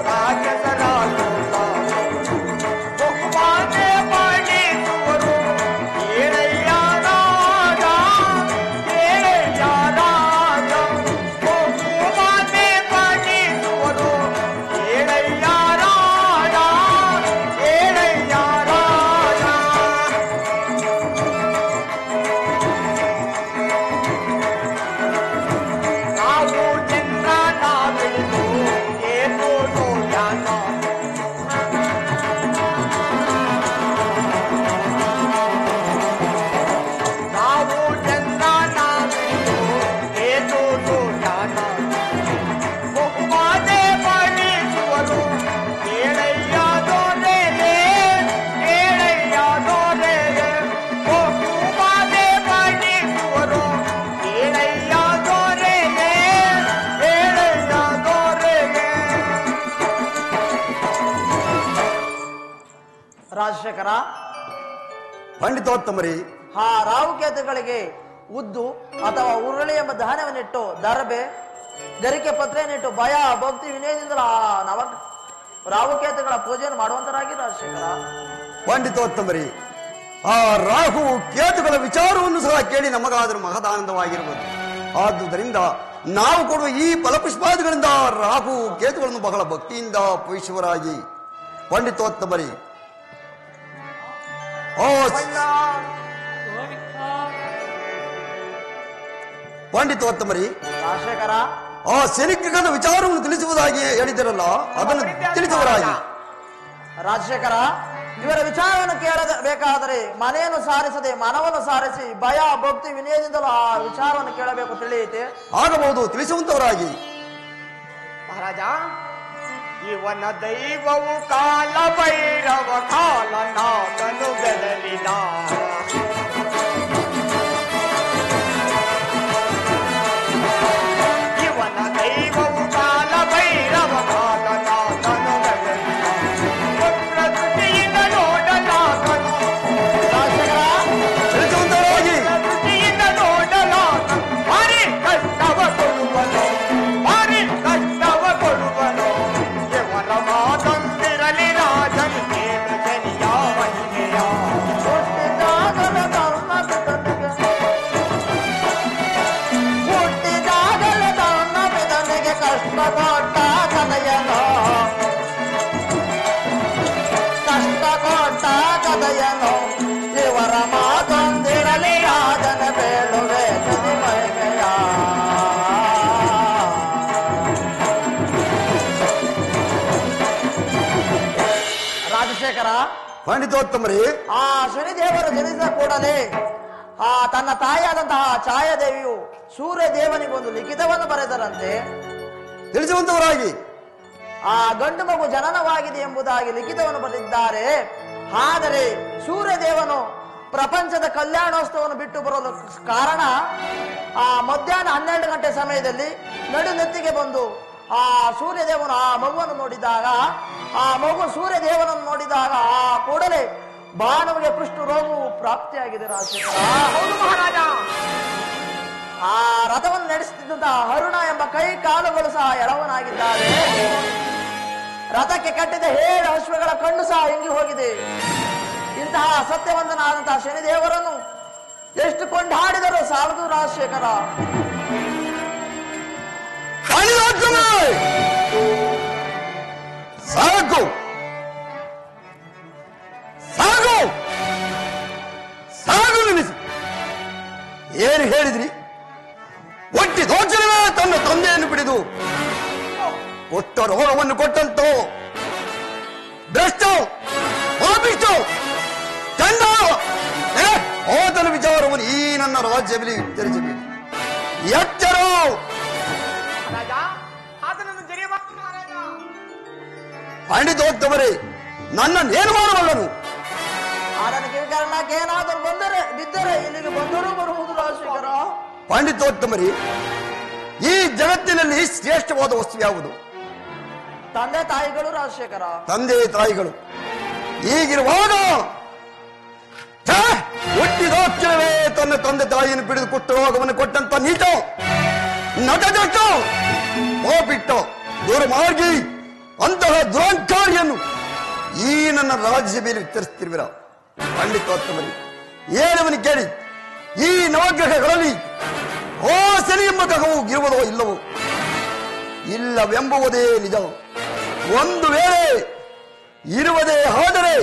ರಾಕ್ಷಸರ ಕೋಲದವರು. ಬಹುಮಾನೆ ಮಾಡಿಸುವರು ಏಳಯ್ಯ ರಾಜ, ಏಳಯ್ಯ ರಾಜ. ಬಹುಮಾನೆ ಮಾಡಿಸುವರು ಏಳಯ್ಯ ರಾಜ, ಏಳಯ್ಯ ರಾಜ. ನಾವು ಚಂದ್ರನ ಬೆಳೆದು ಏತು ಸೂರ್ಯನ. ನಾವು ಚಂದ್ರನ ಬೆಳೆದು ಏತು ಸೂರ್ಯನ. ಬಹುಮಾನೆ ಮಾಡಿಸುವರು ಏಳಯ್ಯ ದೊರೆಯೇ, ಏಳಯ್ಯ ದೊರೆಯೇ. ಬಹುಮಾನೆ ಮಾಡಿಸುವರು ಏಳಯ್ಯ ದೊರೆಯೇ, ಏಳಯ್ಯ ದೊರೆಯೇ. ರಾಜಶೇಖರ, ಪಂಡಿತೋತ್ತಮರೇ, ಆ ರಾಹುಕೇತುಗಳಿಗೆ ಉದ್ದು ಅಥವಾ ಉರುಳಿ ಎಂಬ ಧಾನ್ಯವನ್ನಿಟ್ಟು ದರ್ಬೆ ಗರಿಕೆ ಪತ್ರೆಯನ್ನಿಟ್ಟು ಭಯ ಭಕ್ತಿ ವಿನಯದಿಂದಲೂ ಆ ರಾಹುಕೇತುಗಳ ಪೂಜೆಯನ್ನು ಮಾಡುವಂತರಾಗಿ ರಾಜಶೇಖರ. ಪಂಡಿತೋತ್ತಮರೇ, ಆ ರಾಹು ಕೇತುಗಳ ವಿಚಾರವನ್ನು ಸಹ ಕೇಳಿ ನಮಗಾದರೂ ಮಹದಾನಂದವಾಗಿರುವುದು. ಆದುದರಿಂದ ನಾವು ಕೊಡುವ ಈ ಫಲಪುಷ್ಪಾದಿಗಳಿಂದ ರಾಹು ಕೇತುಗಳನ್ನು ಬಹಳ ಭಕ್ತಿಯಿಂದ ಪೂಜಿಸುವರಾಗಿ. ಪಂಡಿತೋತ್ತಮರೇ, ಪಂಡಿತೋತ್ತಮರೇ, ರಾಜಶೇಖರ, ಆ ಶನಿಗ್ರಹದ ವಿಚಾರವನ್ನು ತಿಳಿಸುವುದಾಗಿ ಹೇಳಿದಿರಲ್ಲ, ಅದನ್ನು ತಿಳಿಸುವರಾಗಿ. ರಾಜಶೇಖರ, ಇವರ ವಿಚಾರವನ್ನು ಕೇಳಬೇಕಾದರೆ ಮನೆಯನ್ನು ಸಾರಿಸದೆ ಮನವನ್ನು ಸಾರಿಸಿ ಭಯ ಭಕ್ತಿ ವಿನಯದಿಂದಲೂ ಆ ವಿಚಾರವನ್ನು ಕೇಳಬೇಕು ತಿಳಿಯುತ್ತೆ. ಆಗಬಹುದು, ತಿಳಿಸುವಂತವರಾಗಿ. ಮಹಾರಾಜ, ಇವನ ದೈವವು ಕಾಲ ಭೈರವ ಕಾಲನಾಥನು ಬೆದರಿದ ಇವನ ದೈವವು ಕಾಲ ಭೈರವ ಕಾಲನಾಥನು ಬೆದರಿದ ವಕ್ರದೃಷ್ಟಿಯಿಂದ ನೋಡಲಾಗನು ದೃಷ್ಟಿಯಿಂದ ನೋಡಲಾಗನು ಭಾರಿ ಕಷ್ಟವ ಕೊಡುವನು ಭಾರಿ ಕಷ್ಟವ ಕೊಡುವನು ಇವನ ಮಾತಂದಿರಲಿ ರಾಜನು ಕೇಳು ಶನಿಯ ಮಹಿಮೆಯ ಹುಟ್ಟಿದಾಗಲೇ ತನ್ನ ಪಿತನಿಗೆ ಕಷ್ಟ ಕೊಟ್ಟ ಕಥೆಯನು ಇವರ ಮಾತೊಂದಿರಲಿ ರಾಜನ ಬೇಳುವೆ ಶನಿ ಮಹಿಮೆಯ ರಾಜಶೇಖರ ಪಂಡಿತೋತ್ತಮರೇ, ಆ ಶನಿದೇವರು ಜನಿಸಿದ ಕೂಡಲೇ ತನ್ನ ತಾಯಿಯಾದಂತಹ ಛಾಯಾದೇವಿಯು ಸೂರ್ಯದೇವನಿಗೊಂದು ಲಿಖಿತವನ್ನು ಬರೆದರಂತೆ. ತಿಳಿಸುವಂತವರಾಗಿ ಆ ಗಂಡು ಮಗು ಜನನವಾಗಿದೆ ಎಂಬುದಾಗಿ ಲಿಖಿತವನ್ನು ಬರೆದಿದ್ದಾರೆ. ಆದರೆ ಸೂರ್ಯದೇವನು ಪ್ರಪಂಚದ ಕಲ್ಯಾಣೋತ್ಸವವನ್ನು ಬಿಟ್ಟು ಬರಲು ಕಾರಣ ಮಧ್ಯಾಹ್ನ 12 ಗಂಟೆ ಸಮಯದಲ್ಲಿ ನಡುನೆತ್ತಿಗೆ ಬಂದು ಆ ಸೂರ್ಯದೇವನು ಆ ಮಗುವನ್ನು ನೋಡಿದಾಗ ಆ ಮಗು ಸೂರ್ಯದೇವನನ್ನು ನೋಡಿದಾಗ ಆ ಕೂಡಲೇ ಬಾಣವಿಗೆ ಪೃಷ್ಠ ರೋಗವು ಪ್ರಾಪ್ತಿಯಾಗಿದೆ. ಹೌದು ಮಹಾರಾಜ. ಆ ರಥವನ್ನು ನಡೆಸುತ್ತಿದ್ದಂತಹ ಅರುಣ ಎಂಬ ಕೈ ಕಾಲುಗಳು ಸಹ ಎಳವನಾಗಿದ್ದಾರೆ. ರಥಕ್ಕೆ ಕಟ್ಟಿದ 7 ಅಶ್ವಗಳ ಕಣ್ಣು ಸಹ ಹಿಂಗಿ ಹೋಗಿದೆ. ಇಂತಹ ಸತ್ಯವಂತನಾದಂತಹ ಶನಿದೇವರನ್ನು ಎಷ್ಟು ಕೊಂಡಾಡಿದರೂ ಸಾಲದು ರಾಜಶೇಖರ. ಸಾಕು ಸಾಕು ಸಾಕು ನಿಲ್ಲಿಸಿ. ಏನು ಹೇಳಿದ್ರಿ? ಒಟ್ಟಿ ದೋಚನವೇ ತನ್ನ ತಂದೆಯನ್ನು ಬಿಡಿದು ಕೊಟ್ಟ ರೋಗವನ್ನು ಕೊಟ್ಟಂತೋ ಭ್ರಷ್ಟು ಪಾಪಿಷ್ಟು ಚಂಡ ಆತನ ವಿಚಾರವನ್ನು ಈ ನನ್ನ ರಾಜ್ಯದಲ್ಲಿ ತಿಳಿಸಬೇಕು. ಎಚ್ಚರ ರಾಜ ಆತನನ್ನು ಜರಿಯಬಾರದು ಮಹಾರಾಜ. ಪಂಡಿತೋತ್ತಮರೇ, ನನ್ನನ್ನೇನು ಮಾಡಬಲ್ಲನು? ಆತನ ಕಿವಿಕರಣಕ್ಕೆ ಏನಾದರೂ ಬಿದ್ದರೆ ಇಲ್ಲಿಗೆ ಬಂದರೂ ಬರುವುದು ರಾಜಶೇಖರ. ಪಂಡಿತೋತ್ತಮರೇ, ಈ ಜಗತ್ತಿನಲ್ಲಿ ಶ್ರೇಷ್ಠವಾದ ವಸ್ತು ಯಾವುದು? ತಂದೆ ತಾಯಿಗಳು ರಾಜಶೇಖರ. ತಂದೆ ತಾಯಿಗಳು. ಈಗಿರುವಾಗ ಹುಟ್ಟಿದೋಕ್ಷಣವೇ ತನ್ನ ತಂದೆ ತಾಯಿಯನ್ನು ಬಿಡಿದು ಕೊಟ್ಟ ರೋಗವನ್ನು ಕೊಟ್ಟಂತ ನೀಟ ನಟದಟ್ಟ ಹೋಗ್ಬಿಟ್ಟ ದುರ್ಮಾರ್ಗಿ ಅಂತಹ ದುರಂಕಾರಿಯನ್ನು ಈ ನನ್ನ ರಾಜ್ಯಸಭೆಯಲ್ಲಿ ವಿತರಿಸುತ್ತಿರುವಿರ. ಪಂಡಿತೋತ್ತಮರೇ, ಏನವನು ಕೇಳಿ, ಈ ನವಗ್ರಹಗಳಲ್ಲಿ ಶನಿ ಎಂಬ ಗ್ರಹವು ಇರುವುದೋ ಇಲ್ಲವೋ? ಇಲ್ಲವೆಂಬುವುದೇ ನಿಜ. ಒಂದು ವೇಳೆ ಇರುವುದೇ ಆದರೆ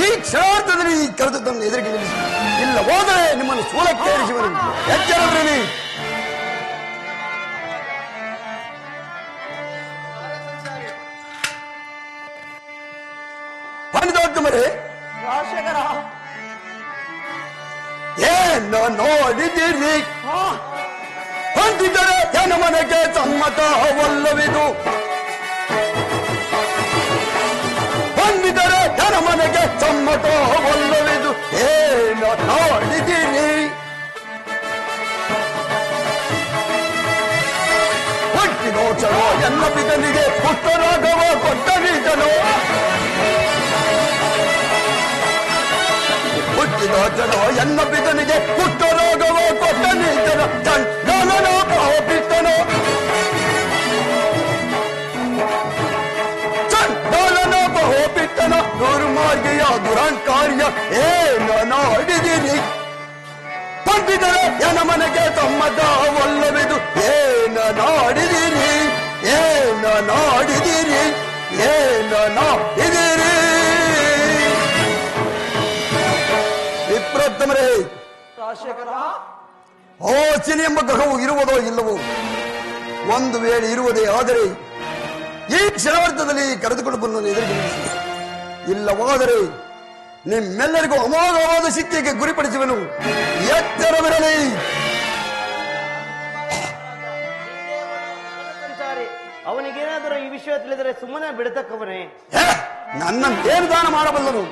ಈ ಕ್ಷಣಾರ್ಥದಲ್ಲಿ ಕರೆದು ತನ್ನ ಎದುರಿಗೆ ನಿಲ್ಲಿಸಿ, ಇಲ್ಲ ಹೋದರೆ ನಿಮ್ಮನ್ನು ಸೂಲಕ್ಕೇರಿಸುವನು. ಎಚ್ಚರದಲ್ಲಿ ಪಂಡಿತೋತ್ತಮರೇ, ರಾಜಶೇಖರ ಏನು ನೋಡಿದಿರಿ? ಹೊಂದಿದರೆ ಜನ ಮನೆಗೆ ಸಮ್ಮತವಲ್ಲವಿದು. ಹೊಂದಿದರೆ ಜನ ಮನೆಗೆ ಸಮ್ಮತವಲ್ಲವಿದು. ಏನು ನೋಡಿದಿರಿ? ಹುಟ್ಟಿದೋಚನೋ ಎನ್ನ ಪಿತನಿಗೆ ಪುಷ್ಟರಾಗವ ಕೊಟ್ಟರೀತನೋ. ಹುಟ್ಟಿದೋಚನೋ ಎನ್ನ ಪಿತನಿಗೆ ಪುಷ್ಟರೋಗವ ಕೊಟ್ಟ ನೀತನ ಚಂಡನೋ ಪಾಪಿಟ್ಟನೋ. ಚಂಡನೋ ಬಹುಪಿಟ್ಟನ ದುರ್ಮಾರ್ಗಿಯ ದುರಂಕಾರಿಯ ಏನು ನೋಡಿದಿರಿ? ಪಂಡಿತರೆ ಎನ ಮನೆಗೆ ಸಮ್ಮತವಲ್ಲವಿದು. ಏನು ನೋಡಿದಿರಿ? ಏನು ನೋಡಿದಿರಿ? ಏನು ನೋಡಿದಿರಿ? ವಿಪ್ರೋತ್ತಮರೇ, ರಾಜಶೇಖರ ಶನಿ ಎಂಬ ಗ್ರಹವು ಇರುವುದೋ ಇಲ್ಲವೋ? ಒಂದು ವೇಳೆ ಇರುವುದೇ ಆದರೆ ಈ ಕ್ಷಣಾರ್ಥದಲ್ಲಿ ಕರೆದುಕೊಂಡು ಬಂದು ಎದುರಿಗೆ ನಿಲ್ಲಿಸಿ, ಇಲ್ಲವಾದರೆ ನಿಮ್ಮೆಲ್ಲರಿಗೂ ಅಮೋಘವಾದ ಶಿಕ್ಷೆಗೆ ಗುರಿಪಡಿಸುವನು. ಎಚ್ಚರವಿರಲಿ. ಅವನಿಗೇನಾದರೂ ಈ ವಿಷಯ ತಿಳಿದರೆ ಸುಮ್ಮನೆ ಬಿಡತಕ್ಕವನೇ? ನನ್ನ ಏನು ದಾನ ಮಾಡಬಲ್ಲನು?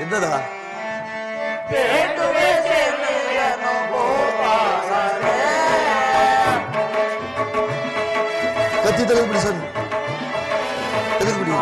ಇದ್ದದ ಕತ್ತಿ ತೆಗೆದುಬಿಡಿ ಸರ್, ತೆಗೆದುಬಿಡಿ.